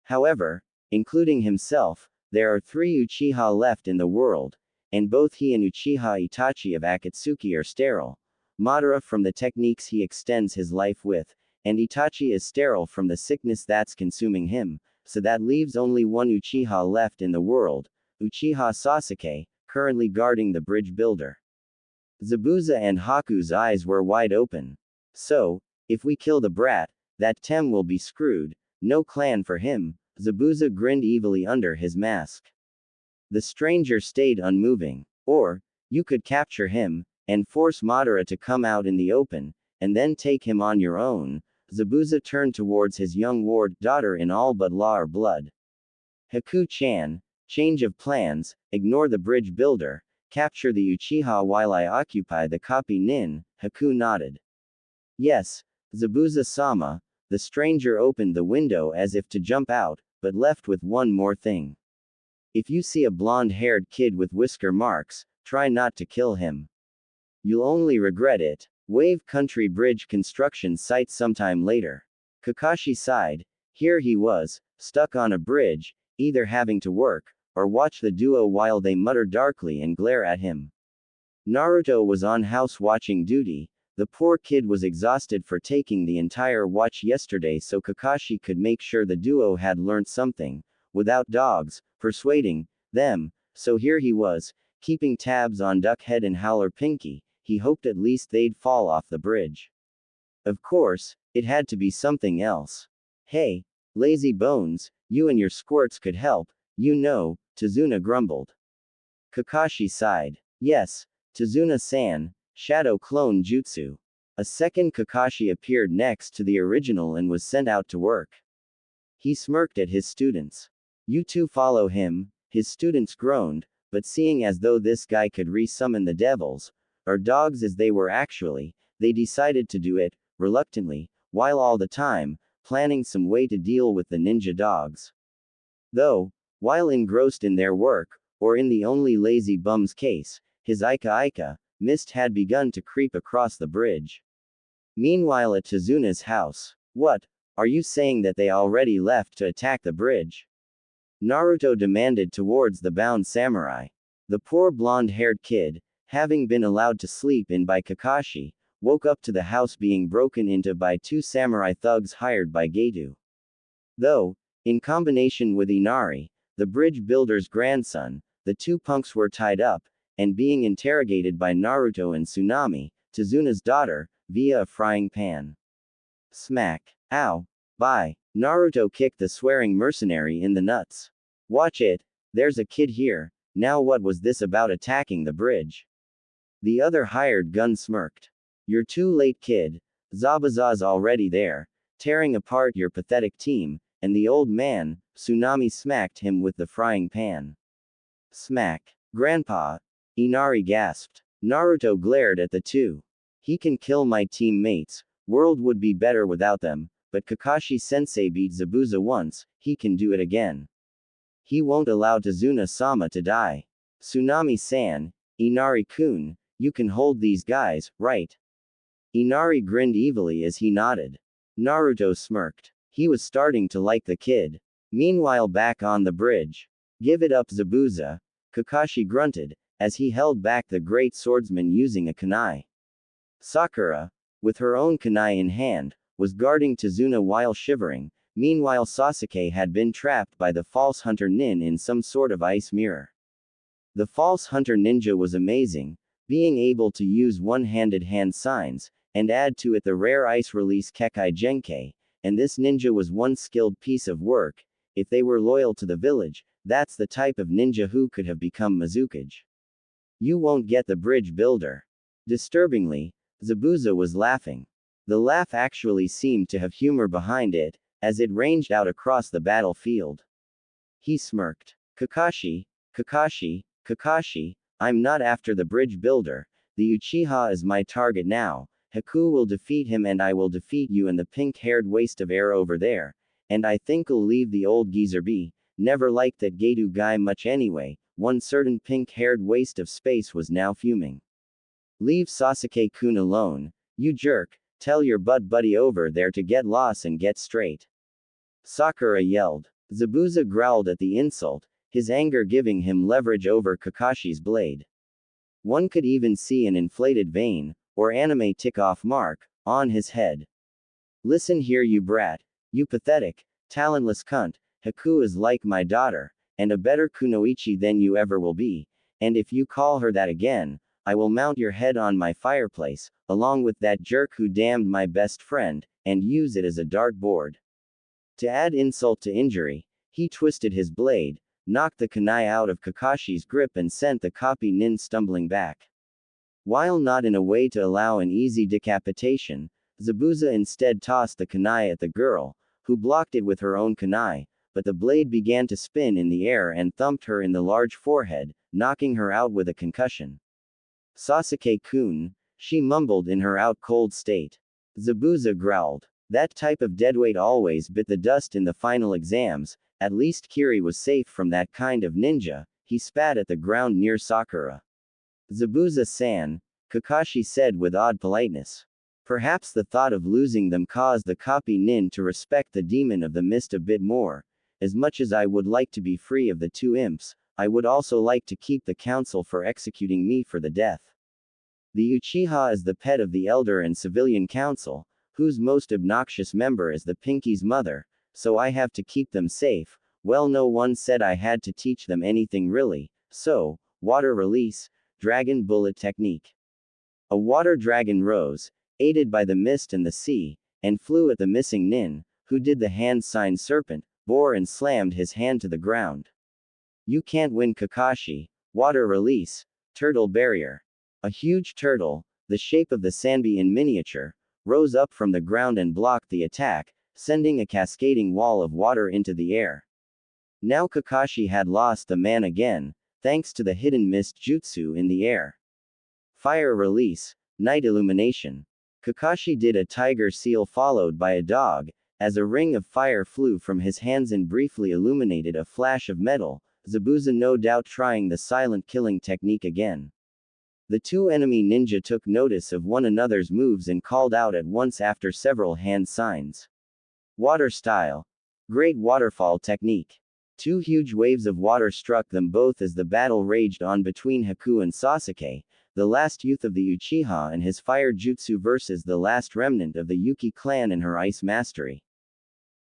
However, including himself, there are 3 Uchiha left in the world, and both he and Uchiha Itachi of Akatsuki are sterile. Madara from the techniques he extends his life with, and Itachi is sterile from the sickness that's consuming him, so that leaves only one Uchiha left in the world, Uchiha Sasuke, currently guarding the bridge builder. Zabuza and Haku's eyes were wide open. So, if we kill the brat, that Tem will be screwed, no clan for him. Zabuza grinned evilly under his mask. The stranger stayed unmoving. Or, you could capture him, and force Madara to come out in the open, and then take him on your own. Zabuza turned towards his young ward daughter in all but law or blood. Haku-chan, change of plans, ignore the bridge builder, capture the Uchiha while I occupy the copy nin. Haku nodded. Yes, Zabuza-sama. The stranger opened the window as if to jump out, but left with one more thing. If you see a blonde-haired kid with whisker marks, try not to kill him. You'll only regret it. Wave Country Bridge construction site sometime later. Kakashi sighed. Here he was, stuck on a bridge, either having to work, or watch the duo while they mutter darkly and glare at him. Naruto was on house watching duty. The poor kid was exhausted for taking the entire watch yesterday, so Kakashi could make sure the duo had learnt something, without dogs, persuading them. So here he was, keeping tabs on Duckhead and Howler Pinky. He hoped at least they'd fall off the bridge. Of course, it had to be something else. Hey, lazy bones, you and your squirts could help, you know, Tazuna grumbled. Kakashi sighed. Yes, Tazuna-san, Shadow Clone Jutsu. A second Kakashi appeared next to the original and was sent out to work. He smirked at his students. You two follow him, his students groaned, but seeing as though this guy could re-summon the devils, or dogs as they were actually, they decided to do it, reluctantly, while all the time, planning some way to deal with the ninja dogs. Though, while engrossed in their work, or in the only lazy bum's case, his Ika mist had begun to creep across the bridge. Meanwhile at Tazuna's house, what, are you saying that they already left to attack the bridge? Naruto demanded towards the bound samurai. The poor blonde-haired kid, having been allowed to sleep in by Kakashi, woke up to the house being broken into by 2 samurai thugs hired by Geto. Though, in combination with Inari, the bridge builder's grandson, the 2 punks were tied up, and being interrogated by Naruto and Tsunami, Tazuna's daughter, via a frying pan. Smack. Ow. Bye. Naruto kicked the swearing mercenary in the nuts. Watch it, there's a kid here, now what was this about attacking the bridge? The other hired gun smirked. You're too late, kid. Zabuza's already there, tearing apart your pathetic team, and the old man, Tsunami smacked him with the frying pan. Smack. Grandpa. Inari gasped. Naruto glared at the two. He can kill my teammates, world would be better without them, but Kakashi-sensei beat Zabuza once, he can do it again. He won't allow Tazuna-sama to die. Tsunami-san, Inari-kun, you can hold these guys, right? Inari grinned evilly as he nodded. Naruto smirked. He was starting to like the kid. Meanwhile, back on the bridge. Give it up, Zabuza, Kakashi grunted, as he held back the great swordsman using a kunai. Sakura, with her own kunai in hand, was guarding Tazuna while shivering. Meanwhile, Sasuke had been trapped by the false hunter nin in some sort of ice mirror. The false hunter ninja was amazing, being able to use one-handed hand signs, and add to it the rare ice release Kekai Genkei, and this ninja was one skilled piece of work. If they were loyal to the village, that's the type of ninja who could have become Mizukage. You won't get the bridge builder. Disturbingly, Zabuza was laughing. The laugh actually seemed to have humor behind it, as it ranged out across the battlefield. He smirked. Kakashi, Kakashi, Kakashi, I'm not after the bridge builder, the Uchiha is my target now. Haku will defeat him and I will defeat you and the pink-haired waste of air over there, and I think'll leave the old geezer be, never liked that Gato guy much anyway. One certain pink-haired waste of space was now fuming. Leave Sasuke-kun alone, you jerk, tell your buddy over there to get lost and get straight. Sakura yelled. Zabuza growled at the insult, his anger giving him leverage over Kakashi's blade. One could even see an inflated vein, or anime tick-off mark, on his head. Listen here, you brat, you pathetic, talentless cunt, Haku is like my daughter, and a better kunoichi than you ever will be, and if you call her that again, I will mount your head on my fireplace, along with that jerk who damned my best friend, and use it as a dartboard. To add insult to injury, he twisted his blade, knocked the kunai out of Kakashi's grip and sent the copy nin stumbling back. While not in a way to allow an easy decapitation, Zabuza instead tossed the kunai at the girl, who blocked it with her own kunai, but the blade began to spin in the air and thumped her in the large forehead, knocking her out with a concussion. Sasuke-kun, she mumbled in her out-cold state. Zabuza growled. That type of deadweight always bit the dust in the final exams, at least Kiri was safe from that kind of ninja. He spat at the ground near Sakura. Zabuza-san, Kakashi said with odd politeness. Perhaps the thought of losing them caused the copy nin to respect the demon of the mist a bit more. As much as I would like to be free of the two imps, I would also like to keep the council for executing me for the death. The Uchiha is the pet of the elder and civilian council, whose most obnoxious member is the Pinky's mother, so I have to keep them safe. Well, no one said I had to teach them anything really, so, water release, dragon bullet technique. A water dragon rose, aided by the mist and the sea, and flew at the missing nin, who did the hand sign serpent, bore and slammed his hand to the ground. You can't win, Kakashi. Water release, turtle barrier. A huge turtle, the shape of the Sanbi in miniature, rose up from the ground and blocked the attack, sending a cascading wall of water into the air. Now Kakashi had lost the man again, thanks to the hidden mist jutsu in the air. Fire release, night illumination. Kakashi did a tiger seal followed by a dog, as a ring of fire flew from his hands and briefly illuminated a flash of metal, Zabuza no doubt trying the silent killing technique again. The two enemy ninja took notice of one another's moves and called out at once after several hand signs. Water style. Great waterfall technique. Two huge waves of water struck them both as the battle raged on between Haku and Sasuke, the last youth of the Uchiha and his fire jutsu versus the last remnant of the Yuki clan and her ice mastery.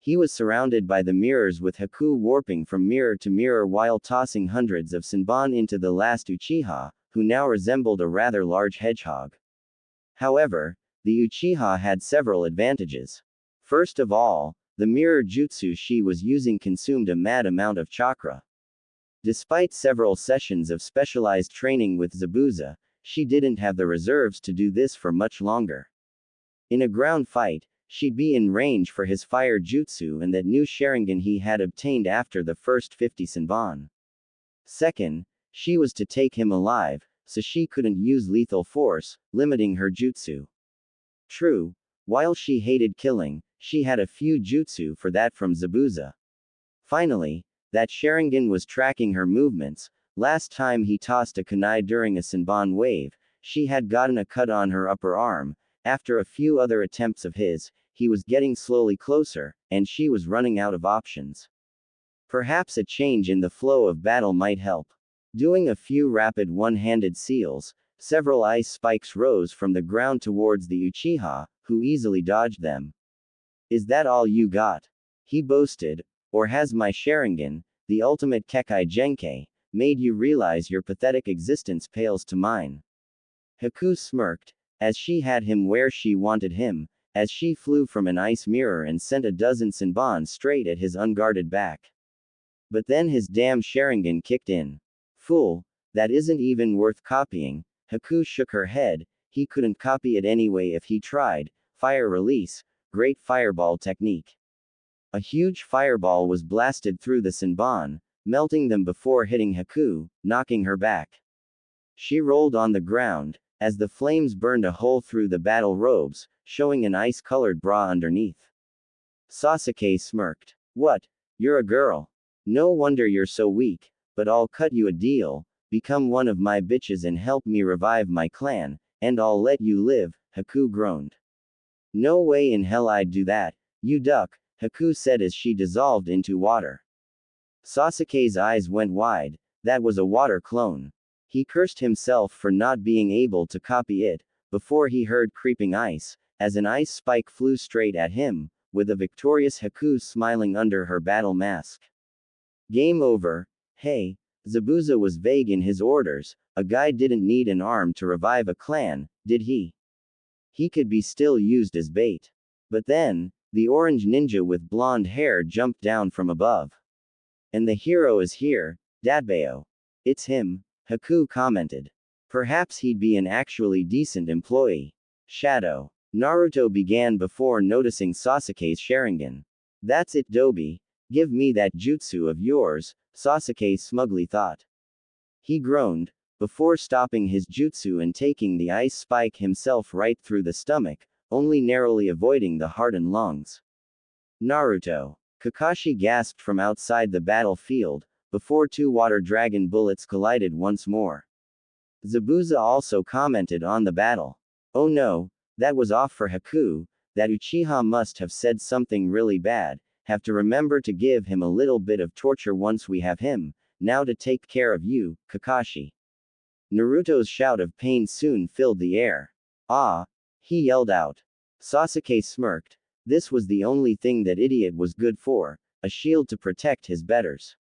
He was surrounded by the mirrors with Haku warping from mirror to mirror while tossing hundreds of Senbon into the last Uchiha, who now resembled a rather large hedgehog. However, the Uchiha had several advantages. First of all, the mirror jutsu she was using consumed a mad amount of chakra. Despite several sessions of specialized training with Zabuza, she didn't have the reserves to do this for much longer. In a ground fight, she'd be in range for his fire jutsu and that new Sharingan he had obtained after the first 50 Senbon. Second, she was to take him alive, so she couldn't use lethal force, limiting her jutsu. True, while she hated killing, she had a few jutsu for that from Zabuza. Finally, that Sharingan was tracking her movements. Last time he tossed a kunai during a Senbon wave, she had gotten a cut on her upper arm. After a few other attempts of his, he was getting slowly closer, and she was running out of options. Perhaps a change in the flow of battle might help. Doing a few rapid one-handed seals, several ice spikes rose from the ground towards the Uchiha, who easily dodged them. Is that all you got? He boasted. Or has my Sharingan, the ultimate Kekai Genkai, made you realize your pathetic existence pales to mine? Haku smirked, as she had him where she wanted him, as she flew from an ice mirror and sent a dozen Senbon straight at his unguarded back. But then his damn Sharingan kicked in. Fool, that isn't even worth copying. Haku shook her head, he couldn't copy it anyway if he tried. Fire release, great fireball technique. A huge fireball was blasted through the Senbon, melting them before hitting Haku, knocking her back. She rolled on the ground, as the flames burned a hole through the battle robes, showing an ice-colored bra underneath. Sasuke smirked. What? You're a girl. No wonder you're so weak, but I'll cut you a deal. Become one of my bitches and help me revive my clan, and I'll let you live, Haku groaned. No way in hell I'd do that, you duck, Haku said as she dissolved into water. Sasuke's eyes went wide, that was a water clone. He cursed himself for not being able to copy it, before he heard creeping ice, as an ice spike flew straight at him, with a victorious Haku smiling under her battle mask. Game over. Hey, Zabuza was vague in his orders, a guy didn't need an arm to revive a clan, did he? He could be still used as bait. But then, the orange ninja with blonde hair jumped down from above. And the hero is here, Dadbao. It's him, Haku commented. Perhaps he'd be an actually decent employee. Shadow. Naruto began before noticing Sasuke's Sharingan. That's it, Dobi. Give me that jutsu of yours, Sasuke smugly thought. He groaned, before stopping his jutsu and taking the ice spike himself right through the stomach, only narrowly avoiding the heart and lungs. Naruto. Kakashi gasped from outside the battlefield, before two water dragon bullets collided once more. Zabuza also commented on the battle. Oh no, that was off for Haku, that Uchiha must have said something really bad, have to remember to give him a little bit of torture once we have him, now to take care of you, Kakashi. Naruto's shout of pain soon filled the air. Ah! He yelled out. Sasuke smirked. This was the only thing that idiot was good for, a shield to protect his betters.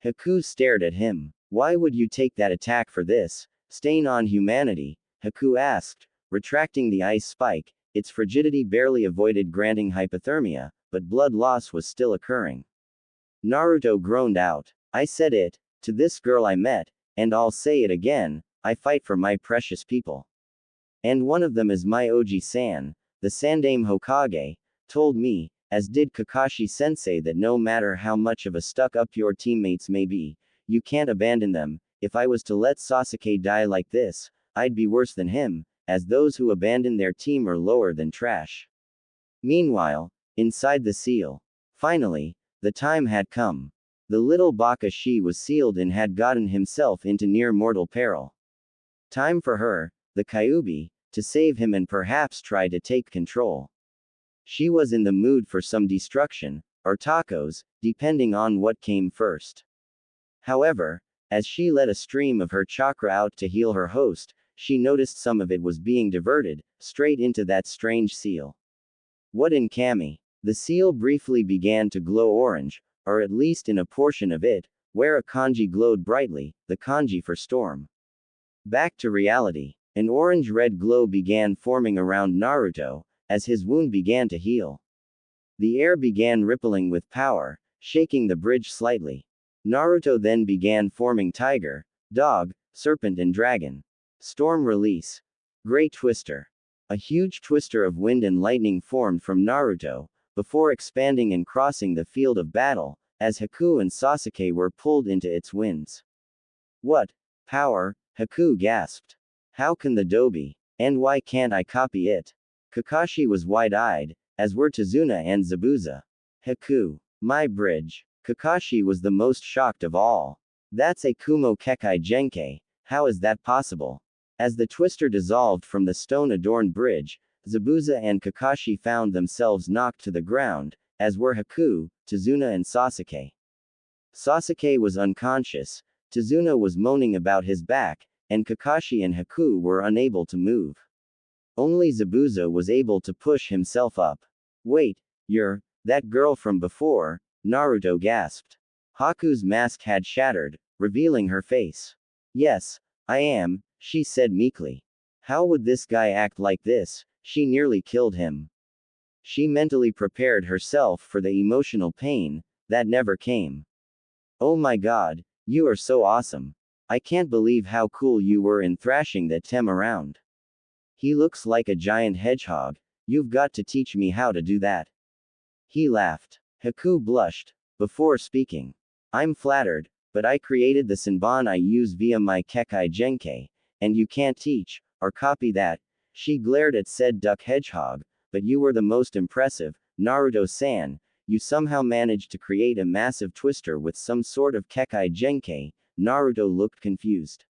Haku stared at him. Why would you take that attack for this? Stain on humanity? Haku asked, retracting the ice spike. Its frigidity barely avoided granting hypothermia, but blood loss was still occurring. Naruto groaned out. I said it, to this girl I met, and I'll say it again, I fight for my precious people. And one of them is my Oji-san, the Sandaime Hokage, told me, as did Kakashi-sensei, that no matter how much of a stuck-up your teammates may be, you can't abandon them. If I was to let Sasuke die like this, I'd be worse than him, as those who abandon their team are lower than trash. Meanwhile, inside the seal. Finally, the time had come. The little Bakashi was sealed and had gotten himself into near mortal peril. Time for her, the Kyuubi, to save him and perhaps try to take control. She was in the mood for some destruction, or tacos, depending on what came first. However, as she let a stream of her chakra out to heal her host, she noticed some of it was being diverted, straight into that strange seal. What in Kami? The seal briefly began to glow orange, or at least in a portion of it, where a kanji glowed brightly, the kanji for storm. Back to reality. An orange-red glow began forming around Naruto, as his wound began to heal. The air began rippling with power, shaking the bridge slightly. Naruto then began forming tiger, dog, serpent and dragon. Storm release. Great twister. A huge twister of wind and lightning formed from Naruto, before expanding and crossing the field of battle, as Haku and Sasuke were pulled into its winds. What? Power? Haku gasped. How can the do be? And why can't I copy it? Kakashi was wide-eyed, as were Tazuna and Zabuza. Haku. My bridge. Kakashi was the most shocked of all. That's a Kumo Kekai Genkai, how is that possible? As the twister dissolved from the stone-adorned bridge, Zabuza and Kakashi found themselves knocked to the ground, as were Haku, Tazuna and Sasuke. Sasuke was unconscious, Tazuna was moaning about his back, and Kakashi and Haku were unable to move. Only Zabuza was able to push himself up. Wait, you're that girl from before, Naruto gasped. Haku's mask had shattered, revealing her face. Yes, I am, she said meekly. How would this guy act like this? She nearly killed him. She mentally prepared herself for the emotional pain that never came. Oh my god, you are so awesome. I can't believe how cool you were in thrashing that Tem around. He looks like a giant hedgehog, you've got to teach me how to do that. He laughed. Haku blushed, before speaking. I'm flattered, but I created the Senbon I use via my Kekai Genkai, and you can't teach, or copy that. She glared at said duck hedgehog, but you were the most impressive, Naruto-san, you somehow managed to create a massive twister with some sort of Kekai Genkai. Naruto looked confused.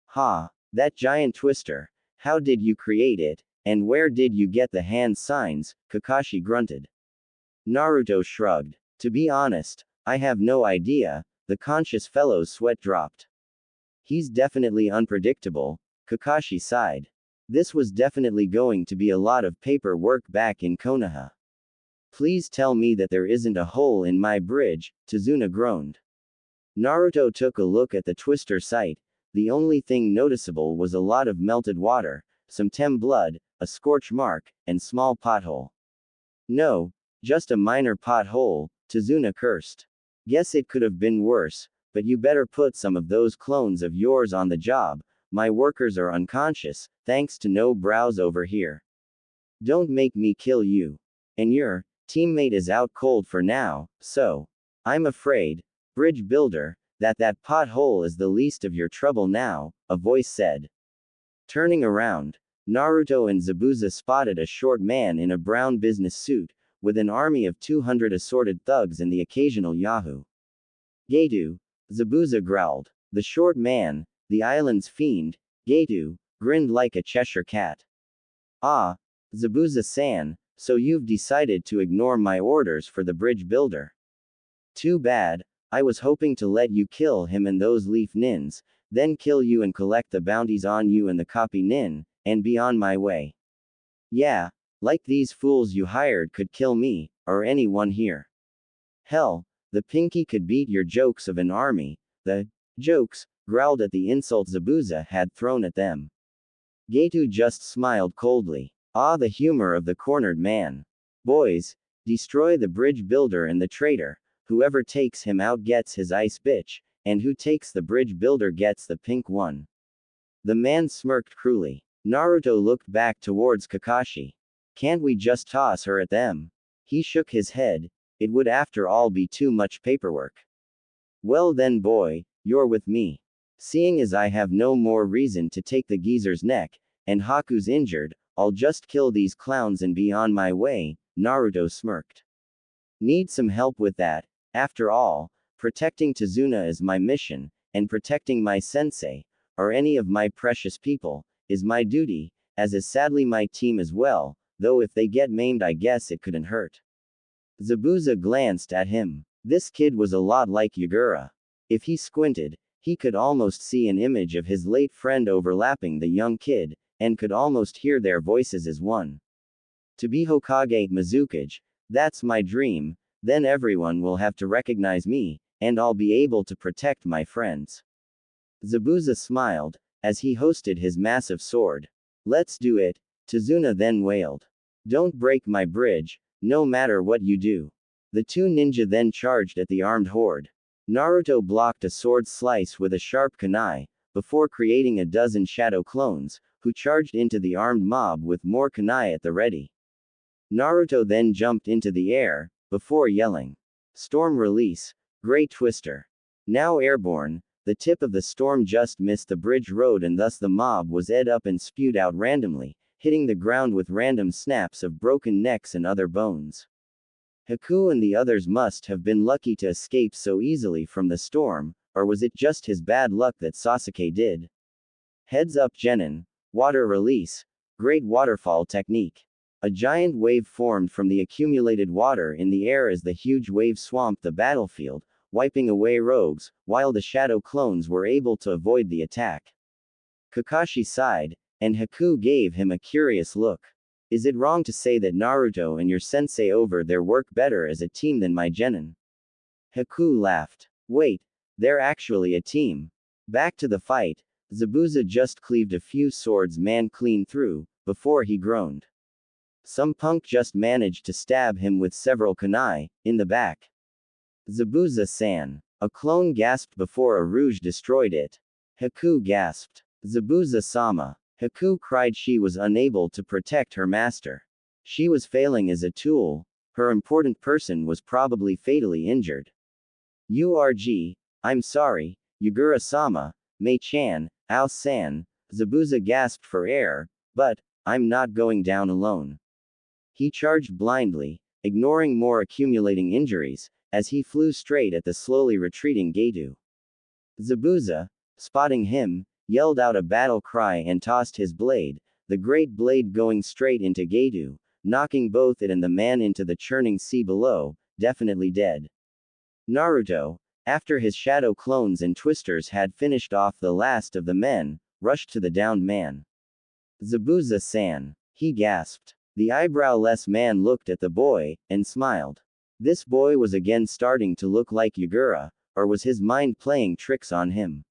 Ha, that giant twister, how did you create it, and where did you get the hand signs? Kakashi grunted. Naruto shrugged. To be honest, I have no idea, the conscious fellow's sweat dropped. He's definitely unpredictable, Kakashi sighed. This was definitely going to be a lot of paperwork back in Konoha. Please tell me that there isn't a hole in my bridge, Tazuna groaned. Naruto took a look at the twister site. The only thing noticeable was a lot of melted water, some Tem blood, a scorch mark, and small pothole. No, just a minor pothole, Tazuna cursed. Guess it could have been worse, but you better put some of those clones of yours on the job. My workers are unconscious, thanks to no brows over here. Don't make me kill you. And your teammate is out cold for now, so I'm afraid, bridge builder, that pothole is the least of your trouble now, a voice said. Turning around, Naruto and Zabuza spotted a short man in a brown business suit, with an army of 200 assorted thugs and the occasional Yahoo. Getu, Zabuza growled. The short man, the island's fiend, Getu, grinned like a Cheshire cat. Ah, Zabuza-san, so you've decided to ignore my orders for the bridge builder. Too bad, I was hoping to let you kill him and those leaf nins, then kill you and collect the bounties on you and the copy nin, and be on my way. Yeah, like these fools you hired could kill me, or anyone here. Hell, the Pinky could beat your jokes of an army. The jokes growled at the insult Zabuza had thrown at them. Getu just smiled coldly. Ah, the humor of the cornered man. Boys, destroy the bridge builder and the traitor. Whoever takes him out gets his ice bitch, and who takes the bridge builder gets the pink one. The man smirked cruelly. Naruto looked back towards Kakashi. Can't we just toss her at them? He shook his head. It would after all be too much paperwork. Well then boy, you're with me. Seeing as I have no more reason to take the geezer's neck, and Haku's injured, I'll just kill these clowns and be on my way, Naruto smirked. Need some help with that? After all, protecting Tazuna is my mission, and protecting my sensei, or any of my precious people, is my duty, as is sadly my team as well, though if they get maimed I guess it couldn't hurt. Zabuza glanced at him. This kid was a lot like Yagura. If he squinted, he could almost see an image of his late friend overlapping the young kid, and could almost hear their voices as one. To be Hokage Mizukage, that's my dream, then everyone will have to recognize me, and I'll be able to protect my friends. Zabuza smiled, as he hosted his massive sword. Let's do it, Tazuna then wailed. Don't break my bridge, no matter what you do. The two ninja then charged at the armed horde. Naruto blocked a sword slice with a sharp kunai, before creating a dozen shadow clones, who charged into the armed mob with more kunai at the ready. Naruto then jumped into the air, before yelling. Storm release, Great Twister. Now airborne, the tip of the storm just missed the bridge road and thus the mob was ate up and spewed out randomly, hitting the ground with random snaps of broken necks and other bones. Haku and the others must have been lucky to escape so easily from the storm, or was it just his bad luck that Sasuke did? Heads up Genin. Water release. Great waterfall technique. A giant wave formed from the accumulated water in the air as the huge wave swamped the battlefield, wiping away rogues, while the shadow clones were able to avoid the attack. Kakashi sighed, and Haku gave him a curious look. Is it wrong to say that Naruto and your sensei over there work better as a team than my genin? Haku laughed. Wait, they're actually a team. Back to the fight, Zabuza just cleaved a few swords man clean through, before he groaned. Some punk just managed to stab him with several kunai, in the back. Zabuza-san. A clone gasped before a rouge destroyed it. Haku gasped. Zabuza-sama. Haku cried she was unable to protect her master. She was failing as a tool, her important person was probably fatally injured. URG, I'm sorry, Yugura-sama, Mei-chan, Ao-san, Zabuza gasped for air, but, I'm not going down alone. He charged blindly, ignoring more accumulating injuries, as he flew straight at the slowly retreating Getu. Zabuza, spotting him, yelled out a battle cry and tossed his blade, the great blade going straight into Getu, knocking both it and the man into the churning sea below, definitely dead. Naruto, after his shadow clones and twisters had finished off the last of the men, rushed to the downed man. Zabuza-san, he gasped. The eyebrow-less man looked at the boy, and smiled. This boy was again starting to look like Yugura, or was his mind playing tricks on him?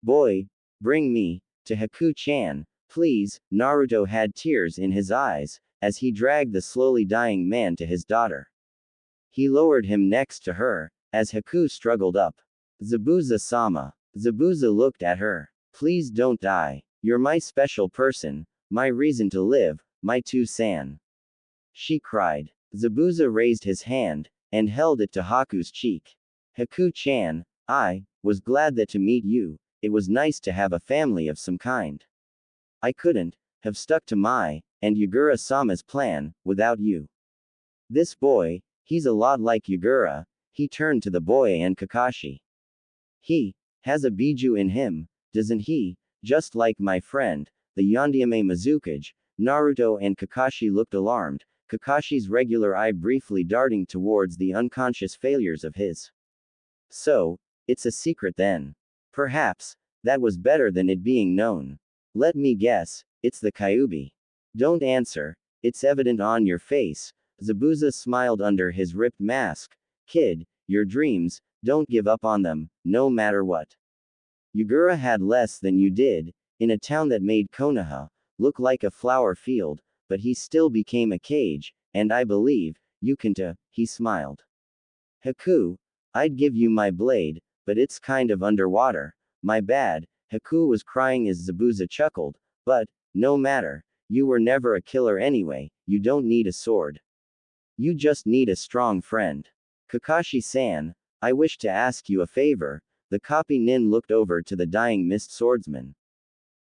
Boy, bring me, to Haku-chan, please. Naruto had tears in his eyes, as he dragged the slowly dying man to his daughter. He lowered him next to her, as Haku struggled up. Zabuza-sama. Zabuza looked at her. Please don't die. You're my special person, my reason to live, my two-san. She cried. Zabuza raised his hand, and held it to Haku's cheek. Haku-chan, I was glad that to meet you, it was nice to have a family of some kind. I couldn't have stuck to my, and Yugura-sama's plan, without you. This boy, he's a lot like Yugura, he turned to the boy and Kakashi. He has a biju in him, doesn't he? Just like my friend, the Yondaime Mizukage. Naruto and Kakashi looked alarmed, Kakashi's regular eye briefly darting towards the unconscious failures of his. So, it's a secret then. Perhaps, that was better than it being known. Let me guess, it's the Kyuubi. Don't answer, it's evident on your face. Zabuza smiled under his ripped mask. Kid, your dreams, don't give up on them, no matter what. Yugura had less than you did, in a town that made Konoha look like a flower field, but he still became a cage, and I believe, you can too, he smiled. Haku, I'd give you my blade, but it's kind of underwater, my bad. Haku was crying as Zabuza chuckled, but, no matter, you were never a killer anyway, you don't need a sword. You just need a strong friend. Kakashi-san, I wish to ask you a favor. The copy nin looked over to the dying mist swordsman.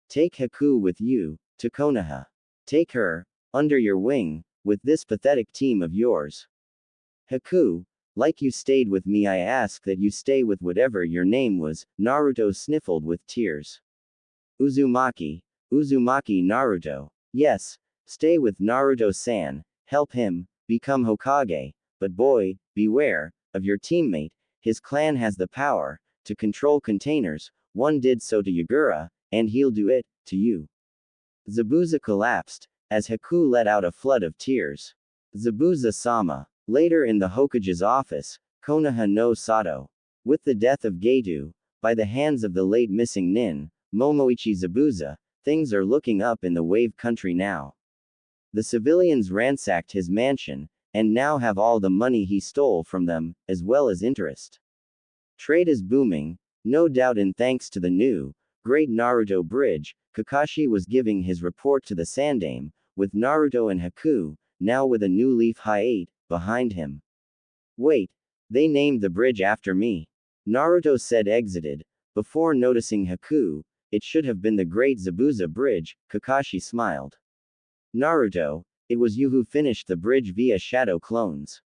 Take Haku with you, to Konoha. Take her, under your wing, with this pathetic team of yours. Haku, like you stayed with me, I ask that you stay with whatever your name was. Naruto sniffled with tears. Uzumaki. Uzumaki Naruto. Yes, stay with Naruto-san, help him, become Hokage, but boy, beware, of your teammate, his clan has the power, to control containers, one did so to Yugura, and he'll do it, to you. Zabuza collapsed, as Haku let out a flood of tears. Zabuza-sama. Later in the Hokage's office, Konoha no Sato. With the death of Getu, by the hands of the late missing nin, Momoichi Zabuza, things are looking up in the wave country now. The civilians ransacked his mansion, and now have all the money he stole from them, as well as interest. Trade is booming, no doubt, and thanks to the new, great Naruto bridge. Kakashi was giving his report to the Sandaime, with Naruto and Haku, now with a new leaf Hyatt, behind him. Wait, they named the bridge after me. Naruto said exited, Before noticing Haku, it should have been the Great Zabuza Bridge, Kakashi smiled. Naruto, it was you who finished the bridge via shadow clones.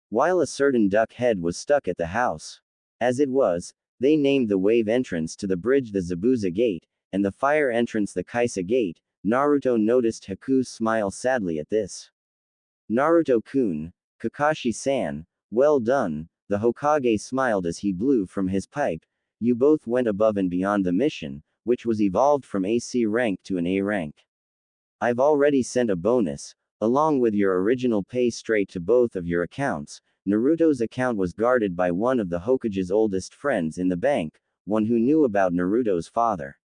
While a certain duck head was stuck at the house. As it was, they named the wave entrance to the bridge the Zabuza Gate, and the fire entrance the Kaisa Gate. Naruto noticed Haku's smile sadly at this. Naruto-kun, Kakashi-san, well done, the Hokage smiled as he blew from his pipe. You both went above and beyond the mission, which was evolved from a C rank to an A rank. I've already sent a bonus, along with your original pay straight to both of your accounts. Naruto's account was guarded by one of the Hokage's oldest friends in the bank, one who knew about Naruto's father.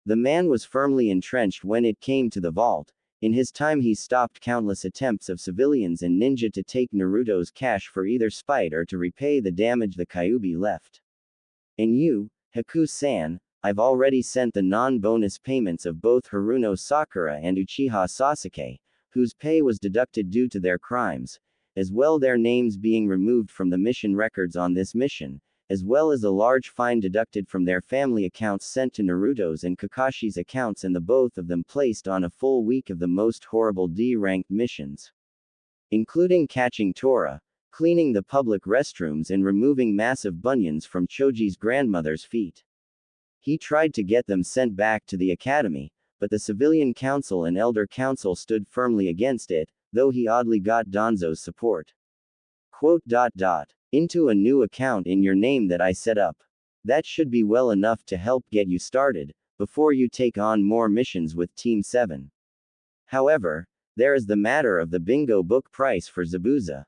The man was firmly entrenched when it came to the vault. In his time he stopped countless attempts of civilians and ninja to take Naruto's cash for either spite or to repay the damage the Kyuubi left. And you, Haku-san, I've already sent the non-bonus payments of both Haruno Sakura and Uchiha Sasuke, whose pay was deducted due to their crimes, as well their names being removed from the mission records on this mission, as well as a large fine deducted from their family accounts sent to Naruto's and Kakashi's accounts, and the both of them placed on a full week of the most horrible D-ranked missions, including catching Tora, cleaning the public restrooms and removing massive bunions from Choji's grandmother's feet. He tried to get them sent back to the academy, but the civilian council and elder council stood firmly against it, though he oddly got Danzo's support. Into a new account in your name that I set up. That should be well enough to help get you started, before you take on more missions with Team 7. However, there is the matter of the bingo book price for Zabuza.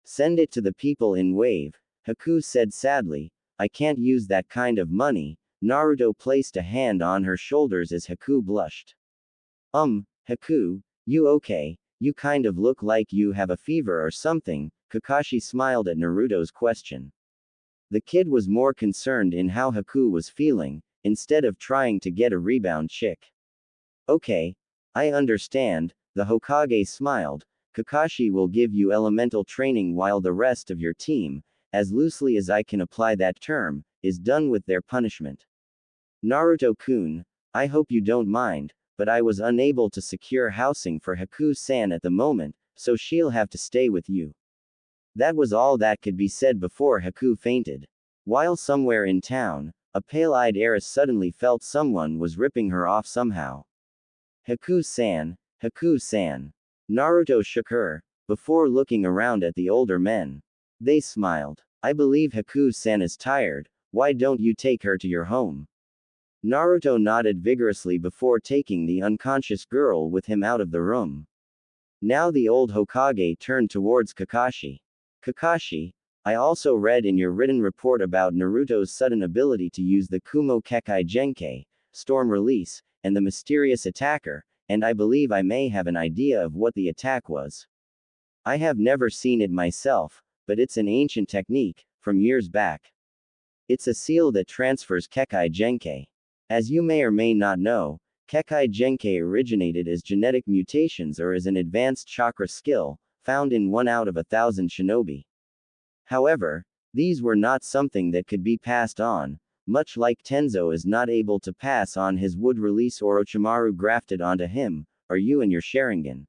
Send it to the people in Wave, Haku said sadly. I can't use that kind of money. Naruto placed a hand on her shoulders as Haku blushed. Haku, you okay? You kind of look like you have a fever or something. Kakashi smiled at Naruto's question. The kid was more concerned in how Haku was feeling, instead of trying to get a rebound chick. Okay, I understand, the Hokage smiled. Kakashi will give you elemental training while the rest of your team, as loosely as I can apply that term, is done with their punishment. Naruto-kun, I hope you don't mind, but I was unable to secure housing for Haku-san at the moment, so she'll have to stay with you. That was all that could be said before Haku fainted. While somewhere in town, a pale-eyed heiress suddenly felt someone was ripping her off somehow. Haku-san, Haku-san. Naruto shook her, before looking around at the older men. They smiled. I believe Haku-san is tired, why don't you take her to your home? Naruto nodded vigorously before taking the unconscious girl with him out of the room. Now the old Hokage turned towards Kakashi. Kakashi, I also read in your written report about Naruto's sudden ability to use the Kumo Kekai Genkai, storm release, and the mysterious attacker, and I believe I may have an idea of what the attack was. I have never seen it myself, but it's an ancient technique, from years back. It's a seal that transfers Kekai Genkai. As you may or may not know, Kekai Genkai originated as genetic mutations or as an advanced chakra skill, found in 1 out of 1,000 shinobi. However, these were not something that could be passed on, much like Tenzo is not able to pass on his wood release Orochimaru grafted onto him, or you and your Sharingan.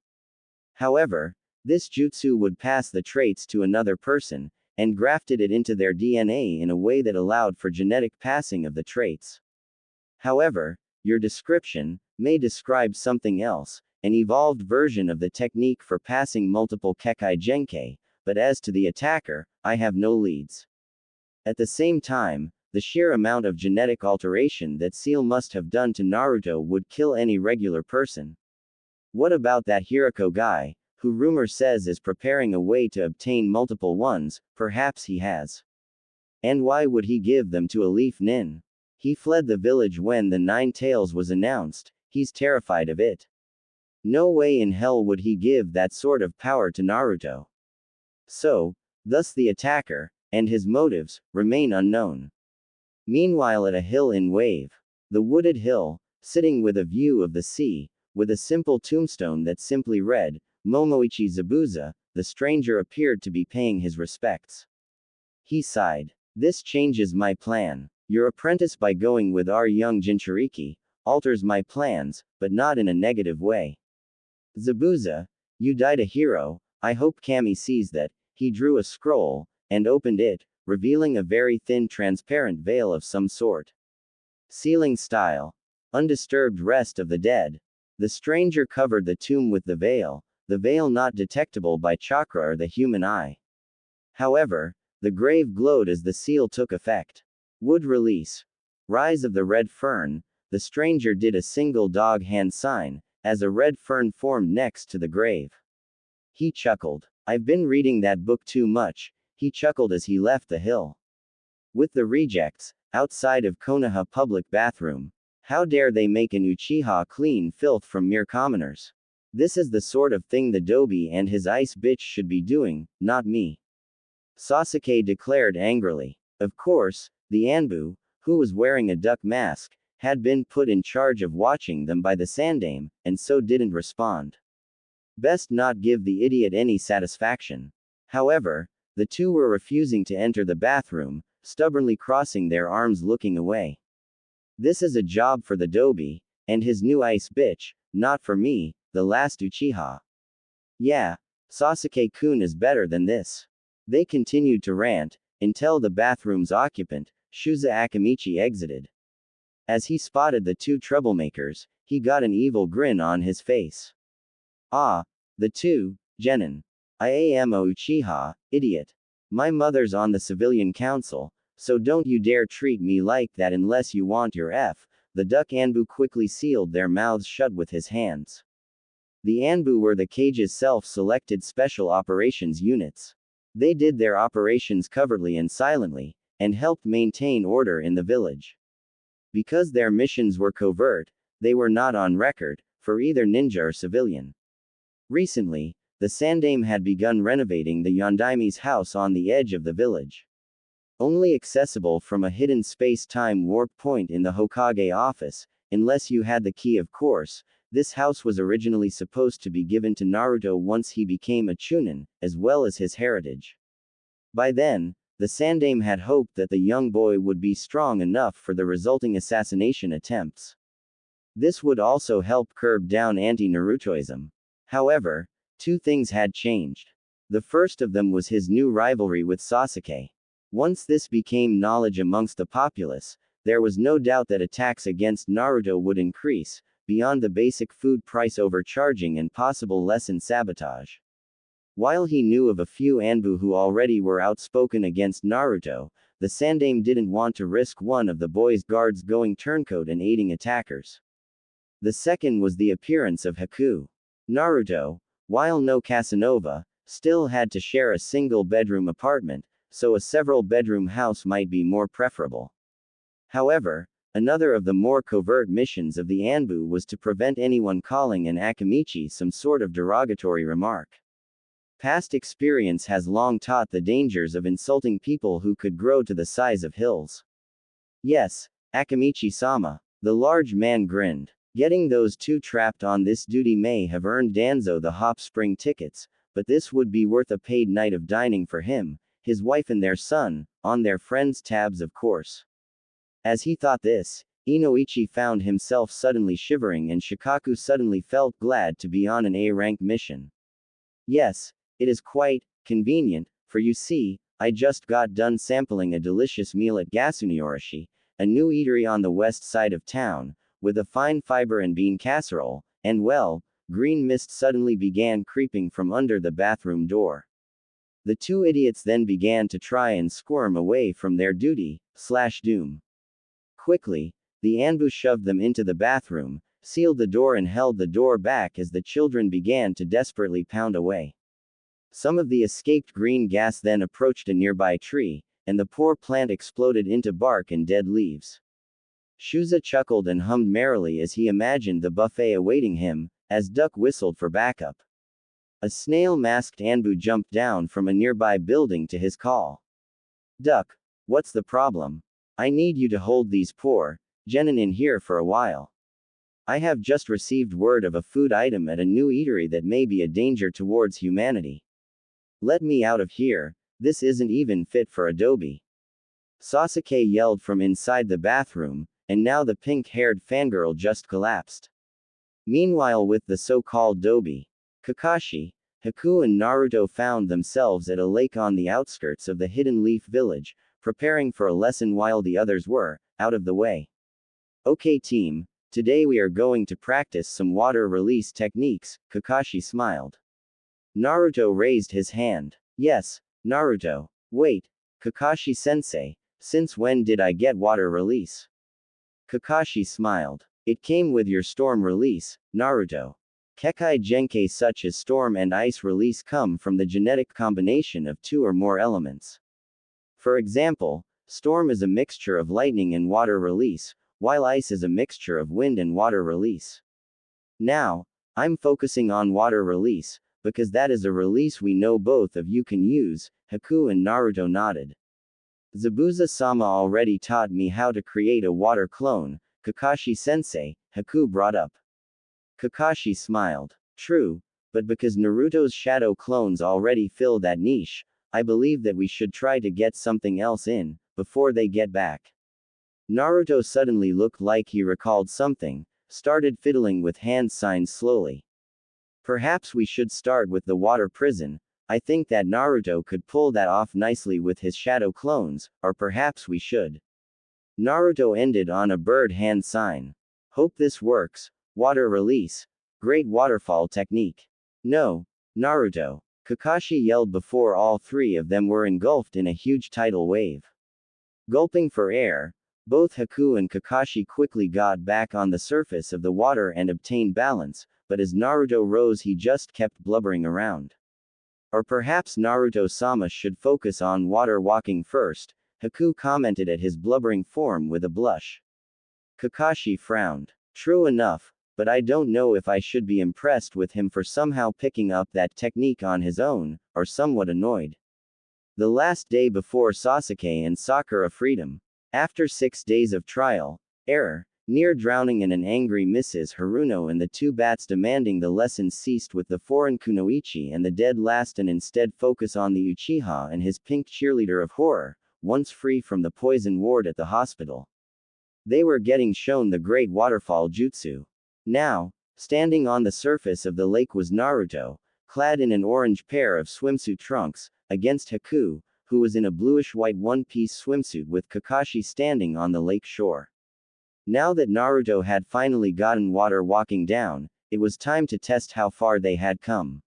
However, this jutsu would pass the traits to another person, and grafted it into their DNA in a way that allowed for genetic passing of the traits. However, your description may describe something else, an evolved version of the technique for passing multiple Kekai Genkai, but as to the attacker, I have no leads. At the same time, the sheer amount of genetic alteration that Seal must have done to Naruto would kill any regular person. What about that Hirako guy, who rumor says is preparing a way to obtain multiple ones? Perhaps he has. And why would he give them to a Leaf Nin? He fled the village when the 9 Tails was announced, he's terrified of it. No way in hell would he give that sort of power to Naruto. So, thus the attacker, and his motives, remain unknown. Meanwhile at a hill in Wave, the wooded hill, sitting with a view of the sea, with a simple tombstone that simply read, Momoichi Zabuza, the stranger appeared to be paying his respects. He sighed. This changes my plan. Your apprentice by going with our young Jinchuriki, alters my plans, but not in a negative way. Zabuza, you died a hero, I hope Kami sees that. He drew a scroll, and opened it, revealing a very thin transparent veil of some sort. Sealing style. Undisturbed rest of the dead. The stranger covered the tomb with the veil not detectable by chakra or the human eye. However, the grave glowed as the seal took effect. Wood release. Rise of the red fern. The stranger did a single dog hand sign, as a red fern formed next to the grave. He chuckled. I've been reading that book too much, he chuckled as he left the hill. With the rejects, outside of Konoha public bathroom. How dare they make an Uchiha clean filth from mere commoners? This is the sort of thing the Dobi and his ice bitch should be doing, not me. Sasuke declared angrily. Of course, the Anbu, who was wearing a duck mask, had been put in charge of watching them by the Sandame, and so didn't respond. Best not give the idiot any satisfaction. However, the two were refusing to enter the bathroom, stubbornly crossing their arms looking away. This is a job for the Dobi, and his new ice bitch, not for me, the last Uchiha. Yeah, Sasuke-kun is better than this. They continued to rant, until the bathroom's occupant, Shuza Akamichi exited. As he spotted the two troublemakers, he got an evil grin on his face. Ah, the two, Genin. I am a Uchiha, idiot. My mother's on the civilian council, so don't you dare treat me like that unless you want your F. The duck Anbu quickly sealed their mouths shut with his hands. The Anbu were the cage's self-selected special operations units. They did their operations covertly and silently, and helped maintain order in the village. Because their missions were covert, they were not on record, for either ninja or civilian. Recently, the Sandame had begun renovating the Yondaime's house on the edge of the village. Only accessible from a hidden space-time warp point in the Hokage office, unless you had the key of course. This house was originally supposed to be given to Naruto once he became a Chunin, as well as his heritage. By then, the Sandame had hoped that the young boy would be strong enough for the resulting assassination attempts. This would also help curb down anti-Narutoism. However, two things had changed. The first of them was his new rivalry with Sasuke. Once this became knowledge amongst the populace, there was no doubt that attacks against Naruto would increase, beyond the basic food price overcharging and possible lesson sabotage. While he knew of a few Anbu who already were outspoken against Naruto, the Sandame didn't want to risk one of the boy's guards going turncoat and aiding attackers. The second was the appearance of Haku. Naruto, while no Casanova, still had to share a single-bedroom apartment, so a several-bedroom house might be more preferable. However, another of the more covert missions of the Anbu was to prevent anyone calling an Akamichi some sort of derogatory remark. Past experience has long taught the dangers of insulting people who could grow to the size of hills. Yes, Akamichi-sama. The large man grinned. Getting those two trapped on this duty may have earned Danzo the hop spring tickets, but this would be worth a paid night of dining for him, his wife and their son, on their friends' tabs of course. As he thought this, Inoichi found himself suddenly shivering and Shikaku suddenly felt glad to be on an A-rank mission. Yes, it is quite convenient, for you see, I just got done sampling a delicious meal at Gasuniorashi, a new eatery on the west side of town, with a fine fiber and bean casserole, and well, green mist suddenly began creeping from under the bathroom door. The two idiots then began to try and squirm away from their duty/doom. Quickly, the Anbu shoved them into the bathroom, sealed the door and held the door back as the children began to desperately pound away. Some of the escaped green gas then approached a nearby tree, and the poor plant exploded into bark and dead leaves. Shuza chuckled and hummed merrily as he imagined the buffet awaiting him, as Duck whistled for backup. A snail-masked Anbu jumped down from a nearby building to his call. Duck, what's the problem? I need you to hold these poor genin in here for a while. I have just received word of a food item at a new eatery that may be a danger towards humanity. Let me out of here, this isn't even fit for Adobe. Sasuke yelled from inside the bathroom, and now the pink-haired fangirl just collapsed. Meanwhile, with the so-called Dobi, Kakashi, Haku and Naruto found themselves at a lake on the outskirts of the Hidden Leaf Village, preparing for a lesson while the others were out of the way. Okay team, today we are going to practice some water release techniques, Kakashi smiled. Naruto raised his hand. Yes, Naruto. Wait, Kakashi-sensei, since when did I get water release? Kakashi smiled. It came with your storm release, Naruto. Kekai Genkai such as storm and ice release come from the genetic combination of two or more elements. For example, storm is a mixture of lightning and water release, while ice is a mixture of wind and water release. Now, I'm focusing on water release, because that is a release we know both of you can use, Haku and Naruto nodded. Zabuza-sama already taught me how to create a water clone, Kakashi-sensei, Haku brought up. Kakashi smiled. True, but because Naruto's shadow clones already fill that niche, I believe that we should try to get something else in, before they get back. Naruto suddenly looked like he recalled something, started fiddling with hand signs slowly. Perhaps we should start with the water prison. I think that Naruto could pull that off nicely with his shadow clones, or perhaps we should. Naruto ended on a bird hand sign. Hope this works. Water release. Great waterfall technique. No, Naruto. Kakashi yelled before all three of them were engulfed in a huge tidal wave. Gulping for air, both Haku and Kakashi quickly got back on the surface of the water and obtained balance, but as Naruto rose he just kept blubbering around. Or perhaps Naruto-sama should focus on water walking first, Haku commented at his blubbering form with a blush. Kakashi frowned. True enough, but I don't know if I should be impressed with him for somehow picking up that technique on his own, or somewhat annoyed. The last day before Sasuke and Sakura freedom. After 6 days of trial, error, near drowning and an angry Mrs. Haruno and the two bats demanding the lessons ceased with the foreign kunoichi and the dead last and instead focus on the Uchiha and his pink cheerleader of horror, once free from the poison ward at the hospital. They were getting shown the great waterfall jutsu. Now, standing on the surface of the lake was Naruto, clad in an orange pair of swimsuit trunks, against Haku, who was in a bluish-white one-piece swimsuit with Kakashi standing on the lake shore. Now that Naruto had finally gotten water walking down, it was time to test how far they had come.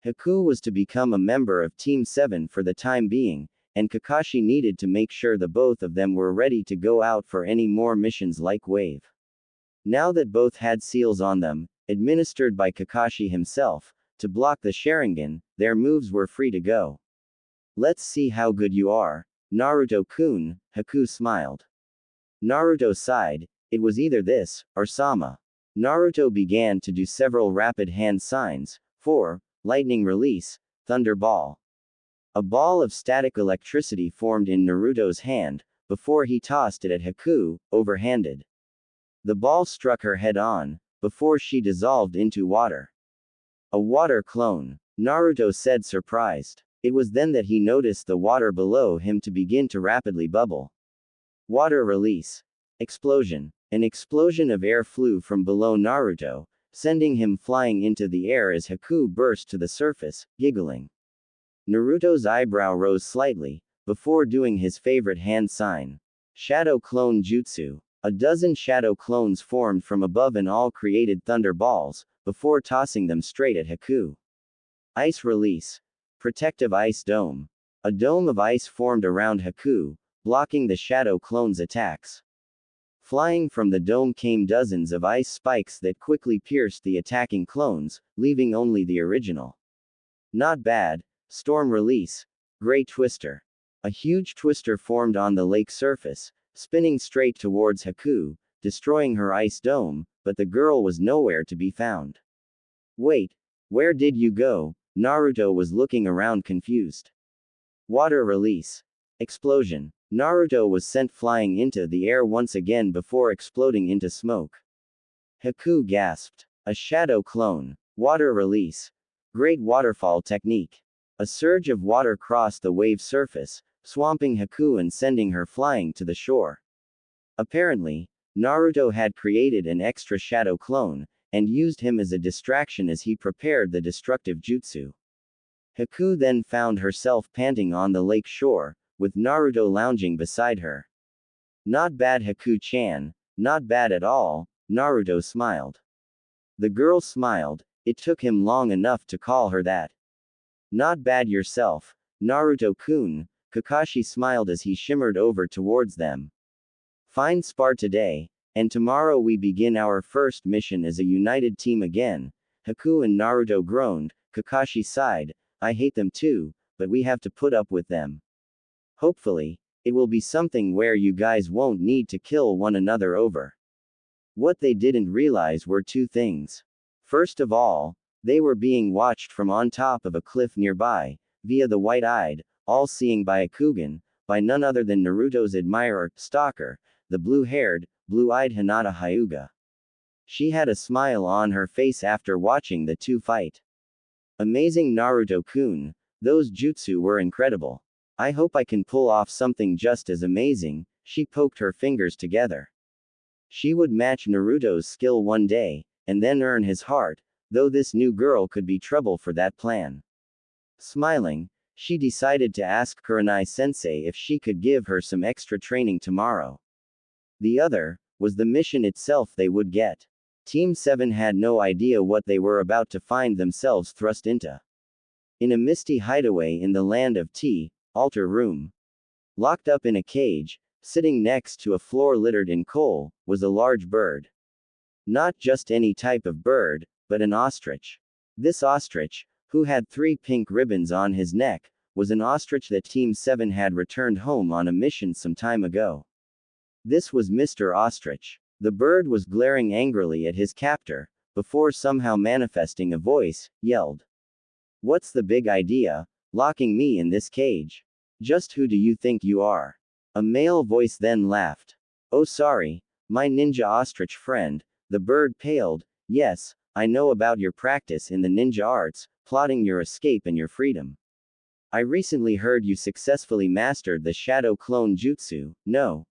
Haku was to become a member of Team 7 for the time being, and Kakashi needed to make sure the both of them were ready to go out for any more missions like Wave. Now that both had seals on them, administered by Kakashi himself, to block the Sharingan, their moves were free to go. Let's see how good you are, Naruto-kun, Haku smiled. Naruto sighed, it was either this, or Sama. Naruto began to do several rapid hand signs, for, lightning release, thunder ball. A ball of static electricity formed in Naruto's hand, before he tossed it at Haku, overhanded. The ball struck her head on, before she dissolved into water. A water clone, Naruto said surprised. It was then that he noticed the water below him to begin to rapidly bubble. Water release. Explosion. An explosion of air flew from below Naruto, sending him flying into the air as Haku burst to the surface, giggling. Naruto's eyebrow rose slightly, before doing his favorite hand sign. Shadow Clone Jutsu. A dozen shadow clones formed from above and all created thunder balls, before tossing them straight at Haku. Ice release. Protective ice dome. A dome of ice formed around Haku, blocking the shadow clones' attacks. Flying from the dome came dozens of ice spikes that quickly pierced the attacking clones, leaving only the original. Not bad. Storm release. Gray Twister. A huge twister formed on the lake surface, spinning straight towards Haku, destroying her ice dome, but the girl was nowhere to be found. Wait, where did you go? Naruto was looking around confused. Water release. Explosion. Naruto was sent flying into the air once again before exploding into smoke. Haku gasped. A shadow clone. Water release. Great waterfall technique. A surge of water crossed the wave surface, swamping Haku and sending her flying to the shore. Apparently, Naruto had created an extra shadow clone, and used him as a distraction as he prepared the destructive jutsu. Haku then found herself panting on the lake shore, with Naruto lounging beside her. Not bad, Haku-chan, not bad at all, Naruto smiled. The girl smiled, it took him long enough to call her that. Not bad yourself, Naruto-kun, Kakashi smiled as he shimmered over towards them. Fine spar today, and tomorrow we begin our first mission as a united team again. Haku and Naruto groaned, Kakashi sighed, I hate them too, but we have to put up with them. Hopefully, it will be something where you guys won't need to kill one another over. What they didn't realize were two things. First of all, they were being watched from on top of a cliff nearby, via the white-eyed, all-seeing Byakugan, by none other than Naruto's admirer, stalker, the blue-haired, blue-eyed Hinata Hyuga. She had a smile on her face after watching the two fight. Amazing Naruto-kun, those jutsu were incredible. I hope I can pull off something just as amazing, she poked her fingers together. She would match Naruto's skill one day, and then earn his heart, though this new girl could be trouble for that plan. Smiling, she decided to ask Kurenai-sensei if she could give her some extra training tomorrow. The other was the mission itself they would get. Team 7 had no idea what they were about to find themselves thrust into. In a misty hideaway in the land of tea, altar room. Locked up in a cage, sitting next to a floor littered in coal, was a large bird. Not just any type of bird, but an ostrich. This ostrich, who had 3 pink ribbons on his neck, was an ostrich that Team 7 had returned home on a mission some time ago. This was Mr. Ostrich. The bird was glaring angrily at his captor, before somehow manifesting a voice, yelled. What's the big idea, locking me in this cage? Just who do you think you are? A male voice then laughed. Oh sorry, my ninja ostrich friend, the bird paled, yes, I know about your practice in the ninja arts, plotting your escape and your freedom. I recently heard you successfully mastered the shadow clone jutsu, no?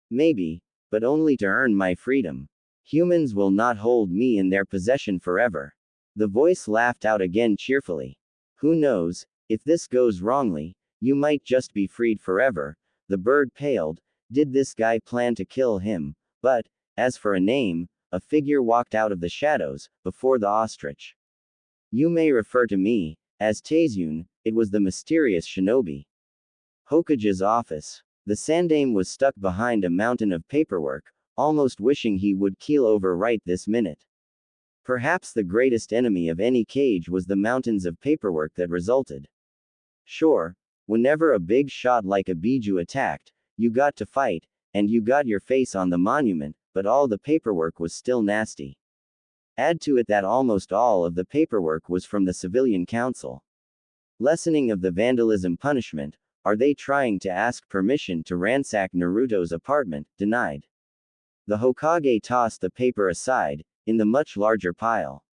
Maybe, but only to earn my freedom. Humans will not hold me in their possession forever. The voice laughed out again cheerfully. Who knows, if this goes wrongly, you might just be freed forever. The bird paled. Did this guy plan to kill him? But, as for a name, a figure walked out of the shadows, before the ostrich. You may refer to me as Taizune. It was the mysterious shinobi. Hokage's office. The Sandaime was stuck behind a mountain of paperwork, almost wishing he would keel over right this minute. Perhaps the greatest enemy of any cage was the mountains of paperwork that resulted. Sure, whenever a big shot like a Biju attacked, you got to fight, and you got your face on the monument, but all the paperwork was still nasty. Add to it that almost all of the paperwork was from the civilian council. Lessening of the vandalism punishment. Are they trying to ask permission to ransack Naruto's apartment? Denied. The Hokage tossed the paper aside, in the much larger pile.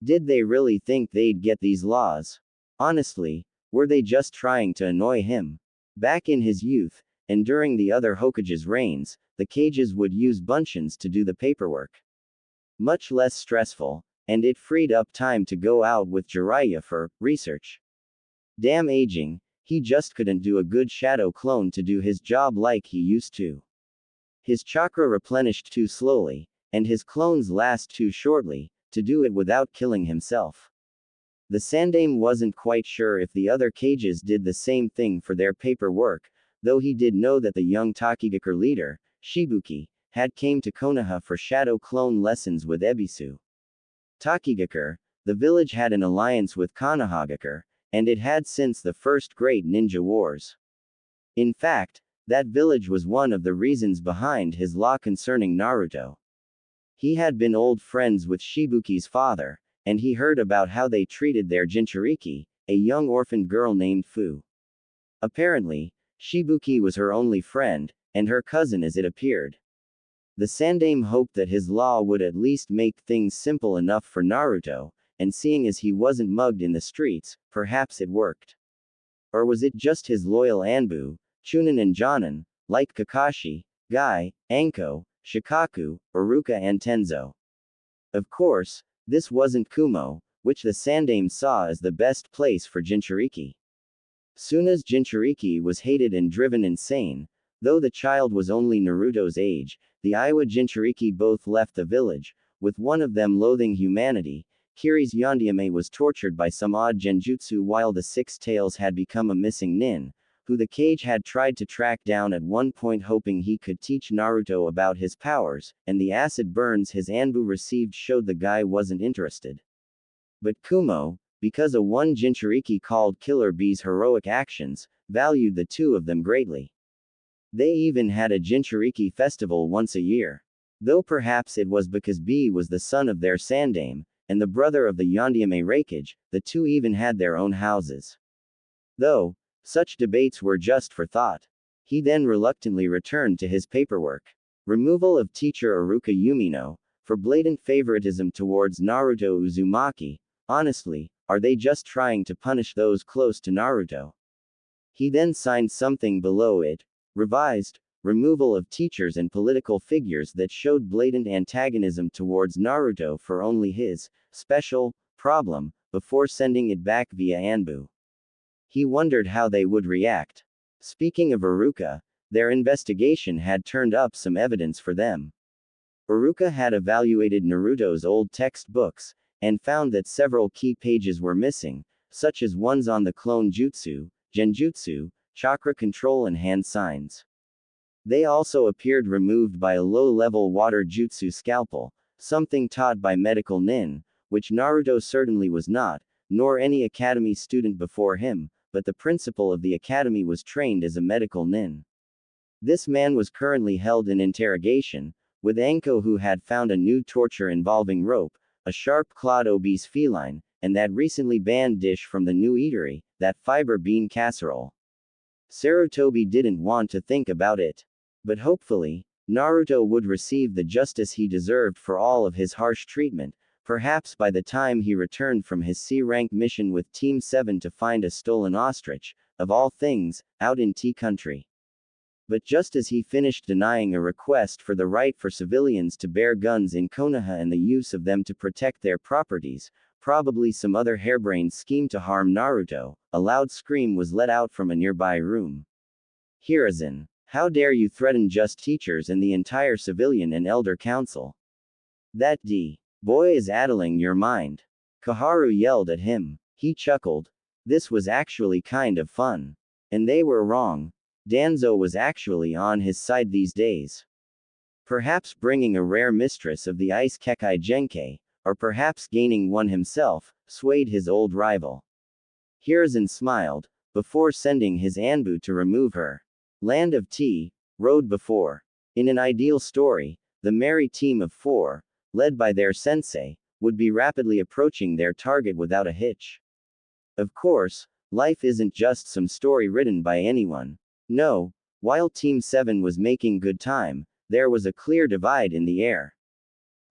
Did they really think they'd get these laws? Honestly, were they just trying to annoy him? Back in his youth, and during the other Hokage's reigns, the cages would use bunshins to do the paperwork. Much less stressful, and it freed up time to go out with Jiraiya for research. Damn aging. He just couldn't do a good shadow clone to do his job like he used to. His chakra replenished too slowly, and his clones last too shortly, to do it without killing himself. The Sandaime wasn't quite sure if the other cages did the same thing for their paperwork, though he did know that the young Takigakure leader, Shibuki, had came to Konoha for shadow clone lessons with Ebisu. Takigakure, the village had an alliance with Konohagakure, and it had since the first Great Ninja Wars. In fact, that village was one of the reasons behind his law concerning Naruto. He had been old friends with Shibuki's father, and he heard about how they treated their Jinchuriki, a young orphaned girl named Fuu. Apparently, Shibuki was her only friend, and her cousin as it appeared. The Sandaime hoped that his law would at least make things simple enough for Naruto, and seeing as he wasn't mugged in the streets, perhaps it worked. Or was it just his loyal Anbu, Chunin and Jonin, like Kakashi, Guy, Anko, Shikaku, Iruka and Tenzo? Of course, this wasn't Kumo, which the Sandaime saw as the best place for Jinchuriki. Suna's Jinchuriki was hated and driven insane. Though the child was only Naruto's age, the Iwa Jinchuriki both left the village, with one of them loathing humanity. Kiri's Yondaime was tortured by some odd genjutsu while the Six Tails had become a missing nin, who the cage had tried to track down at one point hoping he could teach Naruto about his powers, and the acid burns his Anbu received showed the guy wasn't interested. But Kumo, because a one Jinchuriki called Killer Bee's heroic actions, valued the two of them greatly. They even had a Jinchuriki festival once a year. Though perhaps it was because B was the son of their Sandaime, and the brother of the Yondaime Raikage, the two even had their own houses. Though, such debates were just for thought. He then reluctantly returned to his paperwork. Removal of teacher Iruka Yumino, for blatant favoritism towards Naruto Uzumaki. Honestly, are they just trying to punish those close to Naruto? He then signed something below it. Revised, removal of teachers and political figures that showed blatant antagonism towards Naruto for only his special problem, before sending it back via Anbu. He wondered how they would react. Speaking of Iruka, their investigation had turned up some evidence for them. Iruka had evaluated Naruto's old textbooks, and found that several key pages were missing, such as ones on the clone jutsu, genjutsu, chakra control and hand signs. They also appeared removed by a low-level water jutsu scalpel, something taught by medical nin, which Naruto certainly was not, nor any academy student before him, but the principal of the academy was trained as a medical nin. This man was currently held in interrogation, with Anko who had found a new torture involving rope, a sharp-clawed obese feline, and that recently banned dish from the new eatery, that fiber bean casserole. Sarutobi didn't want to think about it. But hopefully, Naruto would receive the justice he deserved for all of his harsh treatment, perhaps by the time he returned from his C-rank mission with Team 7 to find a stolen ostrich, of all things, out in Tea Country. But just as he finished denying a request for the right for civilians to bear guns in Konoha and the use of them to protect their properties, probably some other harebrained scheme to harm Naruto, a loud scream was let out from a nearby room. Hiruzen, how dare you threaten just teachers and the entire civilian and elder council? That boy is addling your mind. Kaharu yelled at him. He chuckled. This was actually kind of fun. And they were wrong. Danzo was actually on his side these days. Perhaps bringing a rare mistress of the Ice Kekai Genkai, or perhaps gaining one himself, swayed his old rival. Hiruzen smiled, before sending his Anbu to remove her. Land of Tea, road before. In an ideal story, the merry team of 4, led by their sensei, would be rapidly approaching their target without a hitch. Of course, life isn't just some story written by anyone. No, while Team 7 was making good time, there was a clear divide in the air.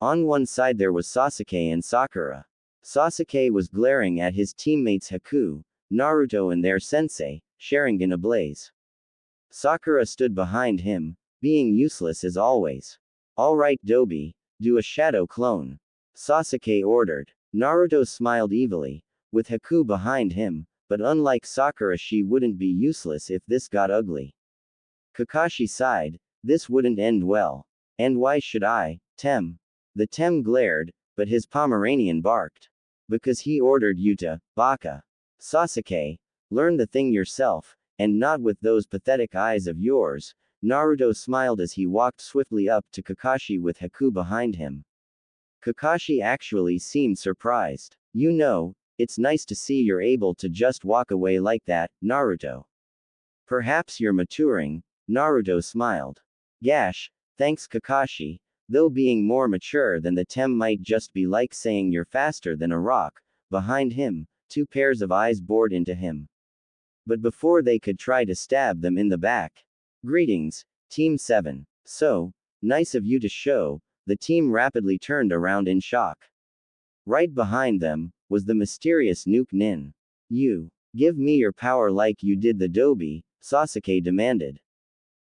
On one side there was Sasuke and Sakura. Sasuke was glaring at his teammates Haku, Naruto and their sensei, Sharingan ablaze. Sakura stood behind him, being useless as always. Alright Dobi, do a shadow clone. Sasuke ordered. Naruto smiled evilly, with Haku behind him, but unlike Sakura she wouldn't be useless if this got ugly. Kakashi sighed, this wouldn't end well. And why should I, Tem? The Tem glared, but his Pomeranian barked. Because he ordered you to, Baka. Sasuke, learn the thing yourself, and not with those pathetic eyes of yours. Naruto smiled as he walked swiftly up to Kakashi with Haku behind him. Kakashi actually seemed surprised. You know, it's nice to see you're able to just walk away like that, Naruto. Perhaps you're maturing, Naruto smiled. Gash, thanks Kakashi, though being more mature than the Tem might just be like saying you're faster than a rock. Behind him, 2 pairs of eyes bored into him. But before they could try to stab them in the back. Greetings, Team 7. So, nice of you to show. The team rapidly turned around in shock. Right behind them was the mysterious Nuke Nin. You. Give me your power like you did the Dobi, Sasuke demanded.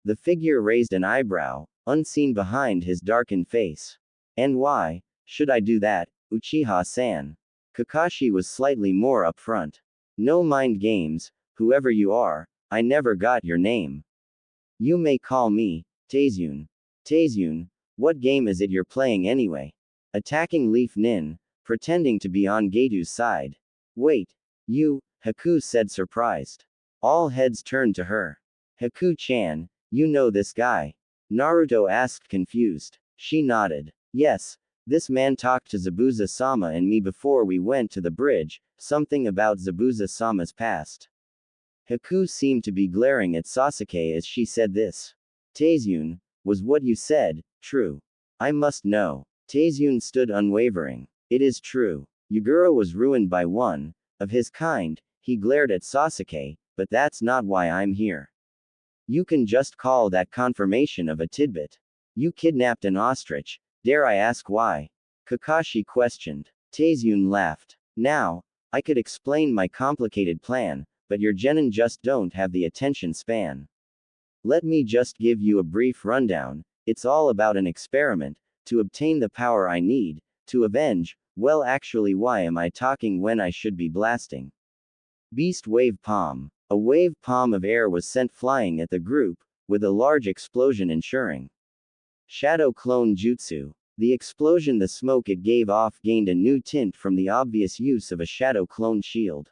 The figure raised an eyebrow, unseen behind his darkened face. And why should I do that, Uchiha-san? Kakashi was slightly more upfront. No mind games, whoever you are, I never got your name. You may call me, Taizune. Taizune, what game is it you're playing anyway? Attacking Leaf Nin, pretending to be on Geitu's side. Wait, you, Haku said surprised. All heads turned to her. Haku-chan, you know this guy? Naruto asked confused. She nodded. Yes, this man talked to Zabuza-sama and me before we went to the bridge, something about Zabuza-sama's past. Haku seemed to be glaring at Sasuke as she said this. Taizune, was what you said true? I must know. Taizune stood unwavering. It is true. Yugura was ruined by one of his kind. He glared at Sasuke, but that's not why I'm here. You can just call that confirmation of a tidbit. You kidnapped an ostrich, dare I ask why? Kakashi questioned. Taizune laughed. Now, I could explain my complicated plan, but your genin just don't have the attention span. Let me just give you a brief rundown. It's all about an experiment, to obtain the power I need, to avenge, well actually why am I talking when I should be blasting? Beast Wave Palm. A wave palm of air was sent flying at the group, with a large explosion ensuing. Shadow Clone Jutsu. The explosion, the smoke it gave off gained a new tint from the obvious use of a shadow clone shield.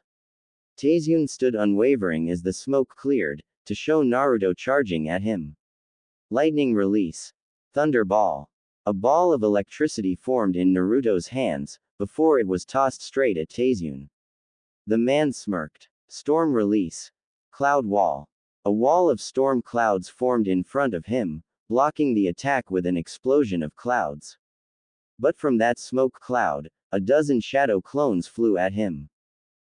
Taizune stood unwavering as the smoke cleared, to show Naruto charging at him. Lightning Release. Thunder Ball. A ball of electricity formed in Naruto's hands, before it was tossed straight at Taizune. The man smirked. Storm Release. Cloud Wall. A wall of storm clouds formed in front of him, blocking the attack with an explosion of clouds. But from that smoke cloud, a dozen shadow clones flew at him.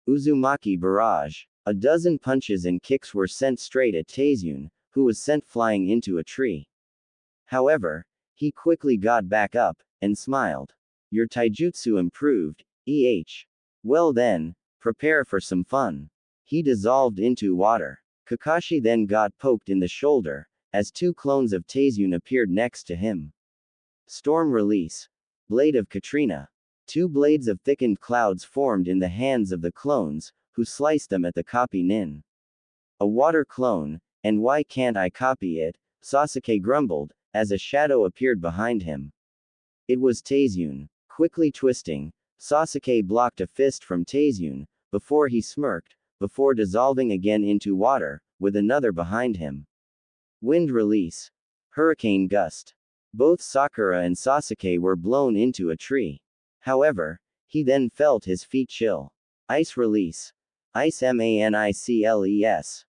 Uzumaki Barrage. A dozen punches and kicks were sent straight at Taizune, who was sent flying into a tree. However, he quickly got back up, and smiled. Your taijutsu improved, Well then, prepare for some fun. He dissolved into water. Kakashi then got poked in the shoulder, as two clones of Taizune appeared next to him. Storm Release. Blade of Katrina. Two blades of thickened clouds formed in the hands of the clones, who sliced them at the copy Nin. A water clone, and why can't I copy it? Sasuke grumbled, as a shadow appeared behind him. It was Taizune. Quickly twisting, Sasuke blocked a fist from Taizune, before he smirked, before dissolving again into water, with another behind him. Wind Release. Hurricane Gust. Both Sakura and Sasuke were blown into a tree. However, he then felt his feet chill. Ice Release. Ice Manicles.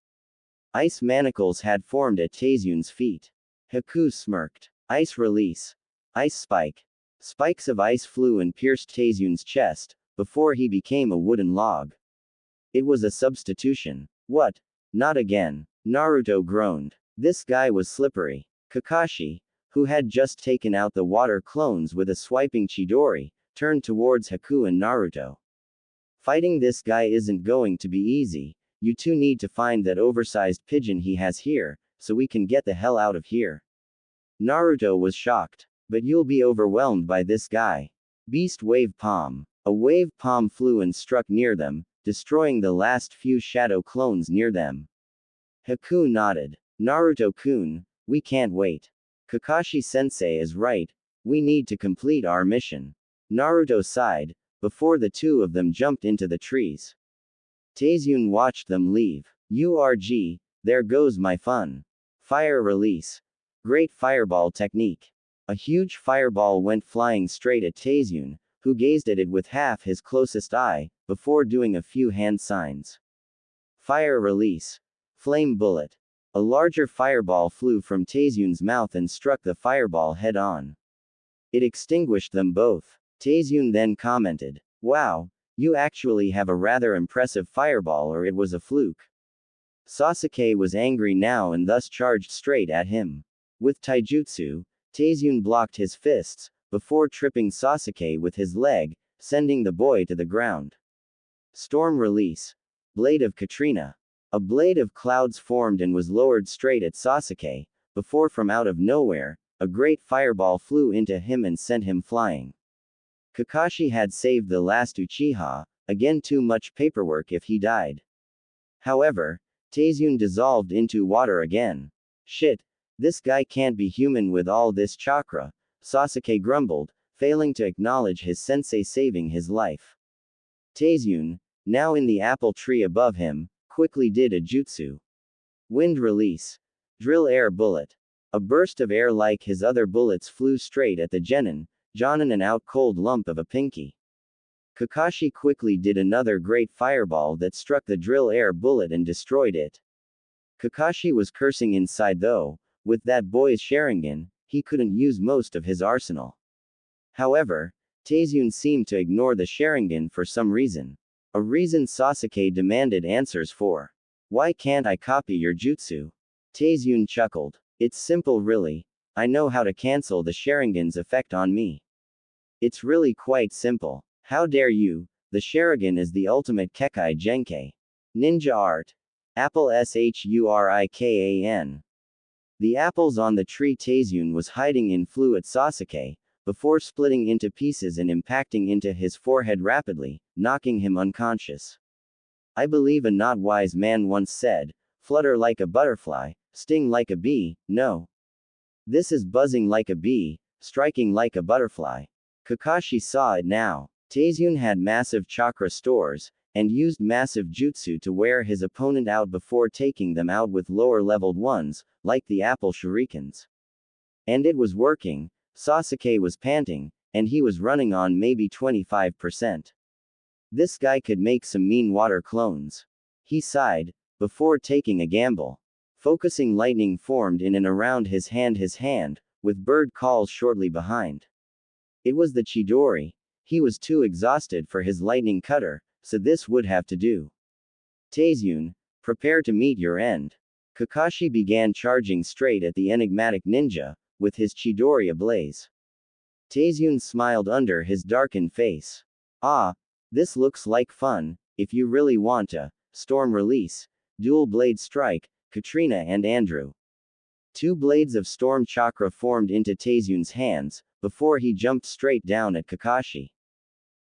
Ice manacles had formed at Taizune's feet. Haku smirked. Ice Release. Ice Spike. Spikes of ice flew and pierced Taizune's chest, before he became a wooden log. It was a substitution. What? Not again. Naruto groaned. This guy was slippery. Kakashi, who had just taken out the water clones with a swiping Chidori, turned towards Haku and Naruto. Fighting this guy isn't going to be easy. You two need to find that oversized pigeon he has here, so we can get the hell out of here. Naruto was shocked. But you'll be overwhelmed by this guy. Beast Wave Palm. A wave palm flew and struck near them, destroying the last few shadow clones near them. Haku nodded. Naruto-kun, we can't wait. Kakashi-sensei is right. We need to complete our mission. Naruto sighed, before the two of them jumped into the trees. Taizune watched them leave. URG, there goes my fun. Fire Release. Great Fireball Technique. A huge fireball went flying straight at Taizune, who gazed at it with half his closest eye, before doing a few hand signs. Fire Release. Flame Bullet. A larger fireball flew from Taizune's mouth and struck the fireball head-on. It extinguished them both. Taizune then commented, "Wow, you actually have a rather impressive fireball, or it was a fluke." Sasuke was angry now and thus charged straight at him. With taijutsu, Taizune blocked his fists, before tripping Sasuke with his leg, sending the boy to the ground. Storm Release. Blade of Katrina. A blade of clouds formed and was lowered straight at Sasuke, before from out of nowhere, a great fireball flew into him and sent him flying. Kakashi had saved the last Uchiha, again too much paperwork if he died. However, Taizune dissolved into water again. Shit, this guy can't be human with all this chakra, Sasuke grumbled, failing to acknowledge his sensei saving his life. Taizune, now in the apple tree above him, quickly did a jutsu. Wind release. Drill air bullet. A burst of air like his other bullets flew straight at the Jonin an out cold lump of a pinky. Kakashi quickly did another great fireball that struck the drill air bullet and destroyed it. Kakashi was cursing inside though, with that boy's Sharingan, he couldn't use most of his arsenal. However, Taizune seemed to ignore the Sharingan for some reason. A reason Sasuke demanded answers for. Why can't I copy your jutsu? Taizune chuckled. It's simple really. I know how to cancel the Sharingan's effect on me. It's really quite simple. How dare you? The Sharingan is the ultimate Kekkei Genkai. Ninja art. Apple Shuriken. The apples on the tree Taizune was hiding in flew at Sasuke, before splitting into pieces and impacting into his forehead rapidly, knocking him unconscious. I believe a not wise man once said, flutter like a butterfly, sting like a bee, no. This is buzzing like a bee, striking like a butterfly. Kakashi saw it now. Taizune had massive chakra stores, and used massive jutsu to wear his opponent out before taking them out with lower-leveled ones, like the apple shurikens. And it was working. Sasuke was panting, and he was running on maybe 25%. This guy could make some mean water clones. He sighed, before taking a gamble. Focusing lightning formed in and around his hand, with bird calls shortly behind. It was the Chidori. He was too exhausted for his lightning cutter, so this would have to do. Taizune, prepare to meet your end. Kakashi began charging straight at the enigmatic ninja, with his Chidori ablaze. Taizune smiled under his darkened face. Ah, this looks like fun, if you really want to. Storm release, dual blade strike, Katrina and Andrew. Two blades of storm chakra formed into Taizune's hands, before he jumped straight down at Kakashi.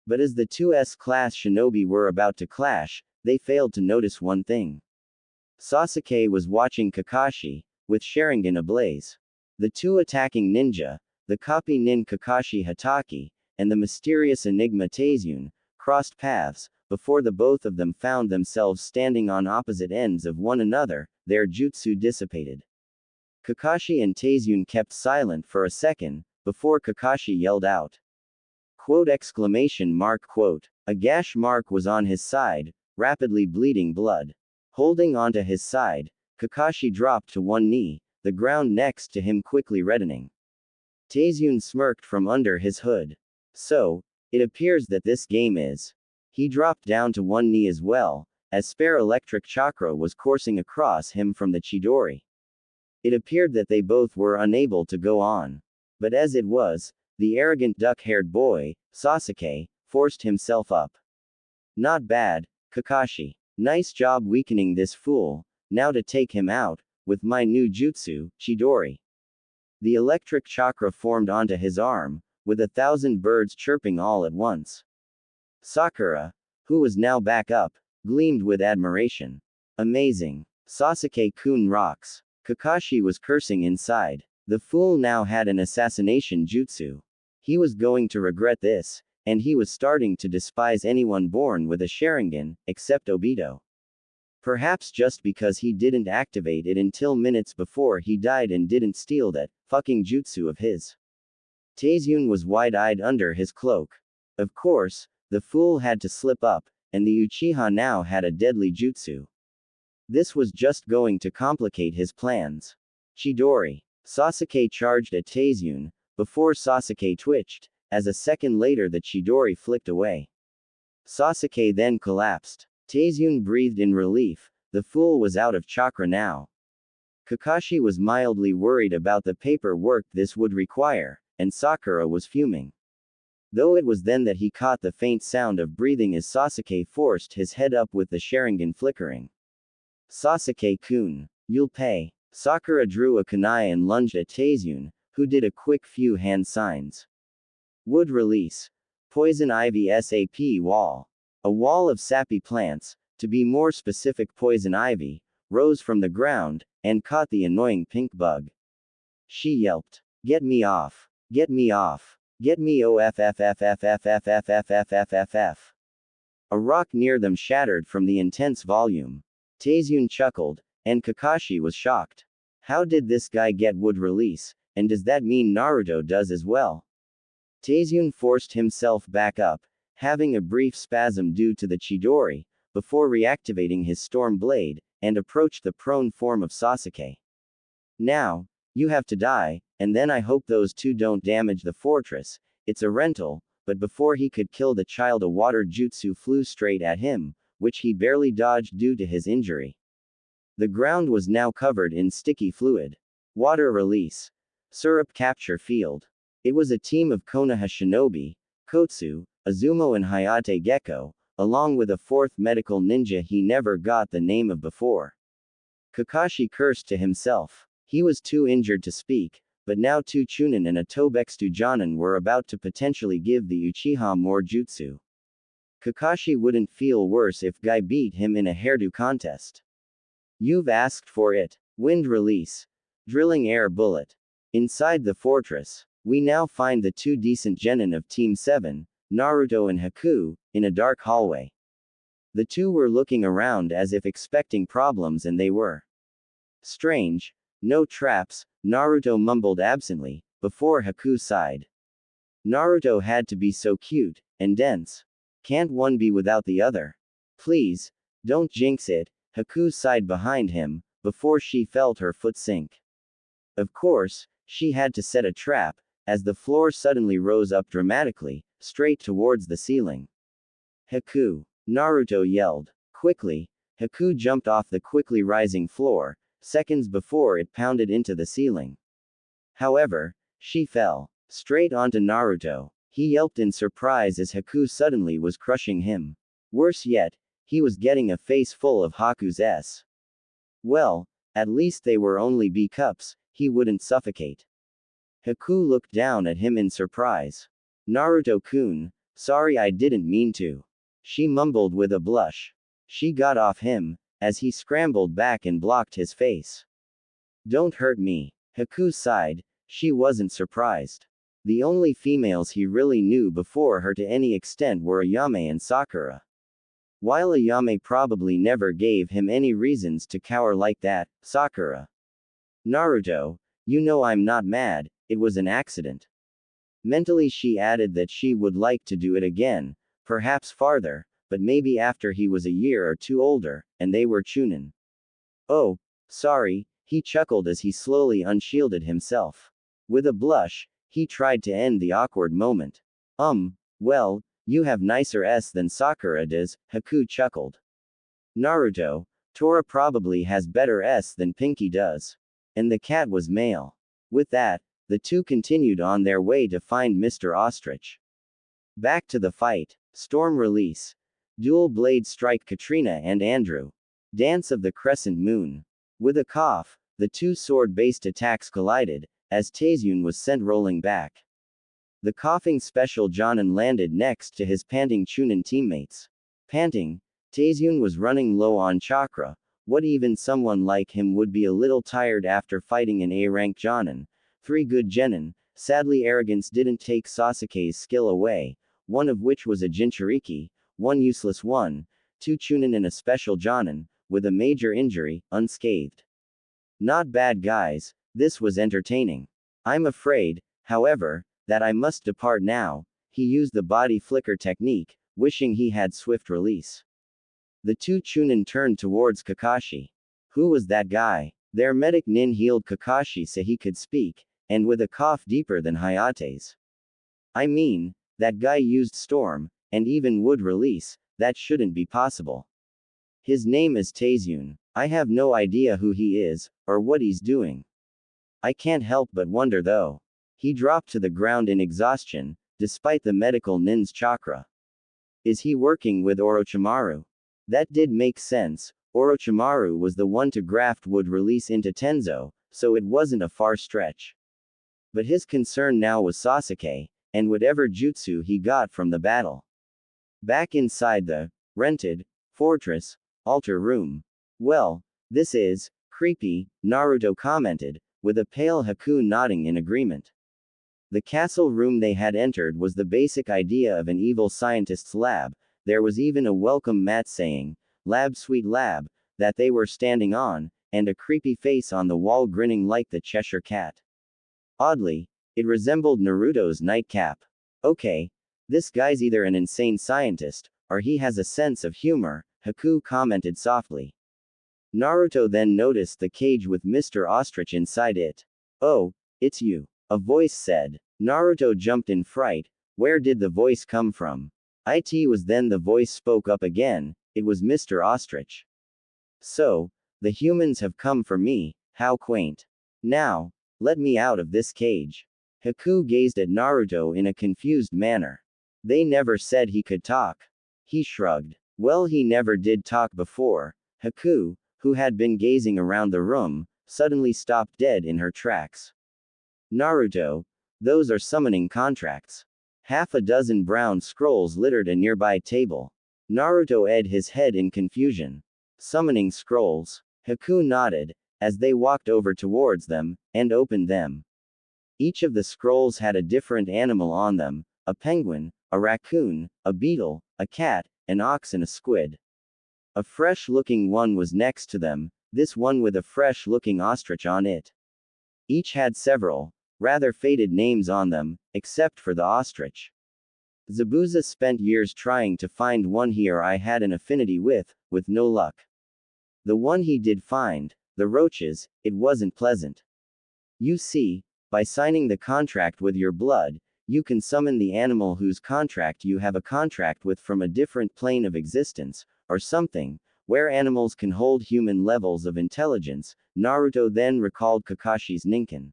But as the two S-class shinobi were about to clash, they failed to notice one thing. Sasuke was watching Kakashi, with Sharingan ablaze. The two attacking ninja, the copy nin Kakashi Hatake, and the mysterious enigma Taizune, crossed paths, before the both of them found themselves standing on opposite ends of one another, their jutsu dissipated. Kakashi and Taizune kept silent for a second, before Kakashi yelled out. Quote exclamation mark quote. A gash mark was on his side, rapidly bleeding blood. Holding onto his side, Kakashi dropped to one knee, the ground next to him quickly reddening. Taizune smirked from under his hood. So, it appears that this game is. He dropped down to one knee as well, as spare electric chakra was coursing across him from the Chidori. It appeared that they both were unable to go on. But as it was, the arrogant duck-haired boy, Sasuke, forced himself up. Not bad, Kakashi. Nice job weakening this fool, now to take him out, with my new jutsu, Chidori. The electric chakra formed onto his arm, with 1,000 birds chirping all at once. Sakura, who was now back up, gleamed with admiration. Amazing. Sasuke-kun rocks. Kakashi was cursing inside. The fool now had an assassination jutsu. He was going to regret this, and he was starting to despise anyone born with a Sharingan, except Obito. Perhaps just because he didn't activate it until minutes before he died and didn't steal that fucking jutsu of his. Taizune was wide-eyed under his cloak. Of course, the fool had to slip up, and the Uchiha now had a deadly jutsu. This was just going to complicate his plans. Chidori. Sasuke charged at Taizune, before Sasuke twitched, as a second later the Chidori flicked away. Sasuke then collapsed. Taizune breathed in relief, the fool was out of chakra now. Kakashi was mildly worried about the paperwork this would require, and Sakura was fuming. Though it was then that he caught the faint sound of breathing as Sasuke forced his head up with the Sharingan flickering. Sasuke-kun, you'll pay. Sakura drew a kunai and lunged at Taizune, who did a quick few hand signs. Wood release. Poison ivy sap wall. A wall of sappy plants, to be more specific poison ivy, rose from the ground, and caught the annoying pink bug. She yelped. Get me off. Get me off. Get me off. A rock near them shattered from the intense volume. Taizune chuckled, and Kakashi was shocked. How did this guy get wood release, and does that mean Naruto does as well? Taizune forced himself back up, having a brief spasm due to the Chidori, before reactivating his storm blade, and approached the prone form of Sasuke. Now, you have to die, and then I hope those two don't damage the fortress. It's a rental. But before he could kill the child, a water jutsu flew straight at him, which he barely dodged due to his injury. The ground was now covered in sticky fluid. Water release. Syrup capture field. It was a team of Konoha shinobi, Kotsu, Azumo and Hayate Gecko, along with a fourth medical ninja he never got the name of before. Kakashi cursed to himself. He was too injured to speak, but now two Chunin and a Tobextu Jonin were about to potentially give the Uchiha more jutsu. Kakashi wouldn't feel worse if Guy beat him in a hairdo contest. You've asked for it. Wind release. Drilling air bullet. Inside the fortress, we now find the two decent genin of Team 7, Naruto and Haku, in a dark hallway. The two were looking around as if expecting problems, and they were. Strange. No traps, Naruto mumbled absently, before Haku sighed. Naruto had to be so cute, and dense. Can't one be without the other? Please, don't jinx it, Haku sighed behind him, before she felt her foot sink. Of course, she had to set a trap, as the floor suddenly rose up dramatically, straight towards the ceiling. Haku! Naruto yelled. Quickly, Haku jumped off the quickly rising floor, seconds before it pounded into the ceiling. However, she fell straight onto Naruto. He yelped in surprise as Haku suddenly was crushing him. Worse yet, he was getting a face full of Haku's S. Well, at least they were only B cups, he wouldn't suffocate. Haku looked down at him in surprise. Naruto-kun, sorry, I didn't mean to. She mumbled with a blush. She got off him, as he scrambled back and blocked his face. Don't hurt me. Haku sighed. She wasn't surprised. The only females he really knew before her to any extent were Ayame and Sakura. While Ayame probably never gave him any reasons to cower like that, Sakura. Naruto, you know I'm not mad, it was an accident. Mentally she added that she would like to do it again, perhaps farther, but maybe after he was a year or two older, and they were Chunin. Oh, sorry, he chuckled as he slowly unshielded himself. With a blush, he tried to end the awkward moment. Well, you have nicer S than Sakura does, Haku chuckled. Naruto, Tora probably has better S than Pinky does. And the cat was male. With that, the two continued on their way to find Mr. Ostrich. Back to the fight. Storm release. Dual blade strike Katrina and Andrew. Dance of the Crescent Moon. With a cough, the two sword-based attacks collided, as Taizune was sent rolling back. The coughing special Jonin landed next to his panting Chunin teammates. Panting, Taizune was running low on chakra. What even someone like him would be a little tired after fighting an A-rank Jonin. 3 good genin. Sadly, arrogance didn't take Sasuke's skill away, one of which was a Jinchuriki, 1 useless one, 2 Chunin and a special Jonin, with a major injury, unscathed. Not bad, guys, this was entertaining. I'm afraid, however, that I must depart now. He used the body flicker technique, wishing he had swift release. The two Chunin turned towards Kakashi. Who was that guy? Their medic nin healed Kakashi so he could speak, and with a cough deeper than Hayate's. I mean, that guy used storm, and even wood release, that shouldn't be possible. His name is Taizune. I have no idea who he is, or what he's doing. I can't help but wonder though. He dropped to the ground in exhaustion, despite the medical nin's chakra. Is he working with Orochimaru? That did make sense. Orochimaru was the one to graft would release into Tenzo, so it wasn't a far stretch. But his concern now was Sasuke, and whatever jutsu he got from the battle. Back inside the rented fortress altar room. Well, this is creepy, Naruto commented, with a pale Haku nodding in agreement. The castle room they had entered was the basic idea of an evil scientist's lab. There was even a welcome mat saying, "Lab Sweet Lab," that they were standing on, and a creepy face on the wall grinning like the Cheshire Cat. Oddly, it resembled Naruto's nightcap. Okay, this guy's either an insane scientist, or he has a sense of humor, Haku commented softly. Naruto then noticed the cage with Mr. Ostrich inside it. "Oh, it's you," a voice said. Naruto jumped in fright. Where did the voice come from? It was then the voice spoke up again. It was Mr. Ostrich. "So, the humans have come for me, how quaint. Now, let me out of this cage." Haku gazed at Naruto in a confused manner. They never said he could talk. He shrugged. Well, he never did talk before. Haku, who had been gazing around the room, suddenly stopped dead in her tracks. "Naruto, those are summoning contracts." Half a dozen brown scrolls littered a nearby table. Naruto edged his head in confusion. "Summoning scrolls?" Haku nodded, as they walked over towards them, and opened them. Each of the scrolls had a different animal on them, a penguin, a raccoon, a beetle, a cat, an ox and a squid. A fresh-looking one was next to them, this one with a fresh-looking ostrich on it. Each had several, rather faded names on them, except for the ostrich. Zabuza spent years trying to find one I had an affinity with no luck. The one he did find, the roaches, it wasn't pleasant. You see, by signing the contract with your blood, you can summon the animal whose contract you have a contract with from a different plane of existence, or something, where animals can hold human levels of intelligence. Naruto then recalled Kakashi's Ninken.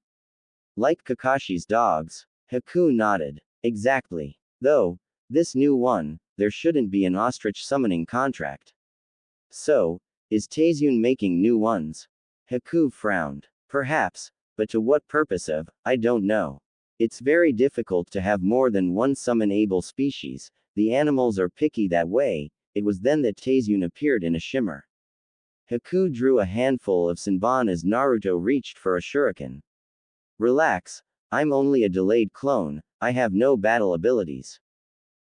Like Kakashi's dogs? Haku nodded. Exactly. Though, this new one, there shouldn't be an ostrich summoning contract. So, is Taizune making new ones? Haku frowned. Perhaps, but to what purpose I don't know. It's very difficult to have more than one summon-able species, the animals are picky that way. It was then that Taizune appeared in a shimmer. Haku drew a handful of Senbon as Naruto reached for a shuriken. Relax, I'm only a delayed clone, I have no battle abilities.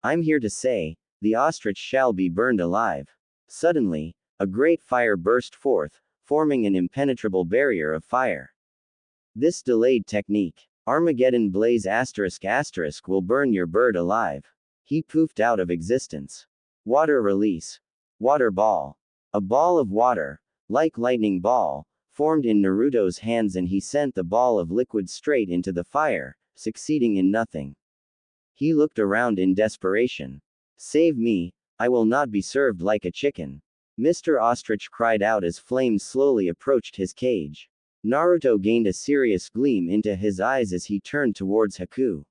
I'm here to say, the ostrich shall be burned alive. Suddenly, a great fire burst forth, forming an impenetrable barrier of fire. This delayed technique, Armageddon Blaze *** will burn your bird alive. He poofed out of existence. Water release. Water ball. A ball of water, like lightning ball, formed in Naruto's hands and he sent the ball of liquid straight into the fire, succeeding in nothing. He looked around in desperation. Save me, I will not be served like a chicken. Mr. Ostrich cried out as flames slowly approached his cage. Naruto gained a serious gleam into his eyes as he turned towards Haku.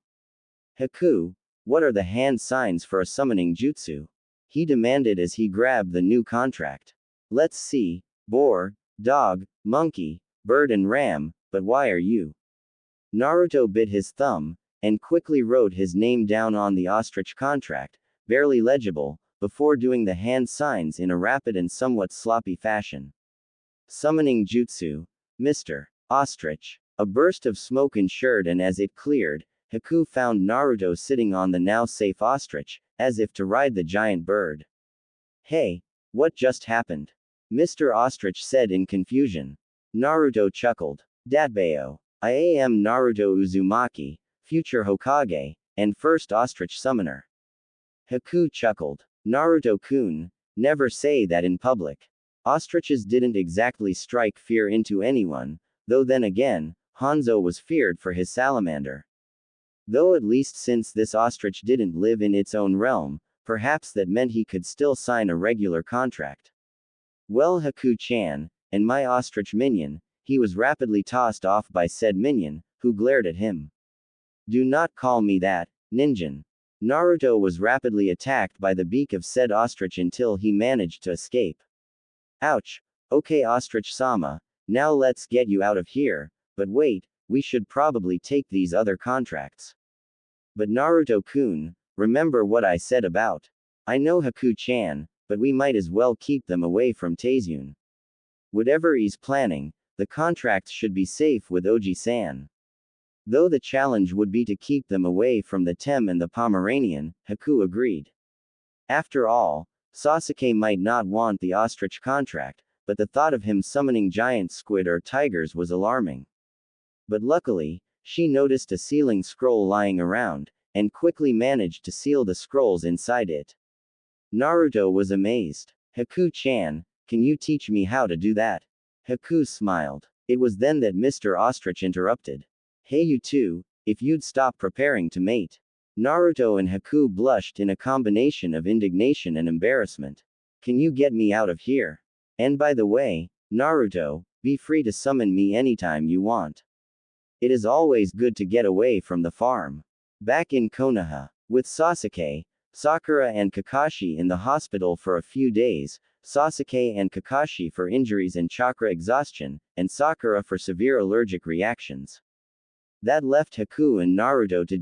Haku, what are the hand signs for a summoning jutsu? He demanded as he grabbed the new contract. Let's see, boar, dog, monkey, bird and ram, but why are you? Naruto bit his thumb, and quickly wrote his name down on the ostrich contract, barely legible, before doing the hand signs in a rapid and somewhat sloppy fashion. Summoning jutsu. Mr. Ostrich. A burst of smoke ensured and as it cleared, Haku found Naruto sitting on the now safe ostrich, as if to ride the giant bird. Hey, what just happened? Mr. Ostrich said in confusion. Naruto chuckled. Datbeo. I am Naruto Uzumaki, future Hokage, and first ostrich summoner. Haku chuckled. Naruto-kun, never say that in public. Ostriches didn't exactly strike fear into anyone, though then again, Hanzo was feared for his salamander. Though at least since this ostrich didn't live in its own realm, perhaps that meant he could still sign a regular contract. Well, Haku-chan, and my ostrich minion, he was rapidly tossed off by said minion, who glared at him. Do not call me that, Ninjin. Naruto was rapidly attacked by the beak of said ostrich until he managed to escape. Ouch. Okay, ostrich-sama, now let's get you out of here, but wait, we should probably take these other contracts. But Naruto-kun, remember what I said about. I know Haku-chan, but we might as well keep them away from Taizune. Whatever he's planning, the contracts should be safe with Oji-san. Though the challenge would be to keep them away from the Tem and the Pomeranian, Haku agreed. After all, Sasuke might not want the ostrich contract, but the thought of him summoning giant squid or tigers was alarming. But luckily, she noticed a sealing scroll lying around, and quickly managed to seal the scrolls inside it. Naruto was amazed. Haku-chan, can you teach me how to do that? Haku smiled. It was then that Mr. Ostrich interrupted. Hey you two, if you'd stop preparing to mate. Naruto and Haku blushed in a combination of indignation and embarrassment. Can you get me out of here? And by the way, Naruto, be free to summon me anytime you want. It is always good to get away from the farm. Back in Konoha, with Sasuke, Sakura and Kakashi in the hospital for a few days, Sasuke and Kakashi for injuries and chakra exhaustion, and Sakura for severe allergic reactions. That left Haku and Naruto to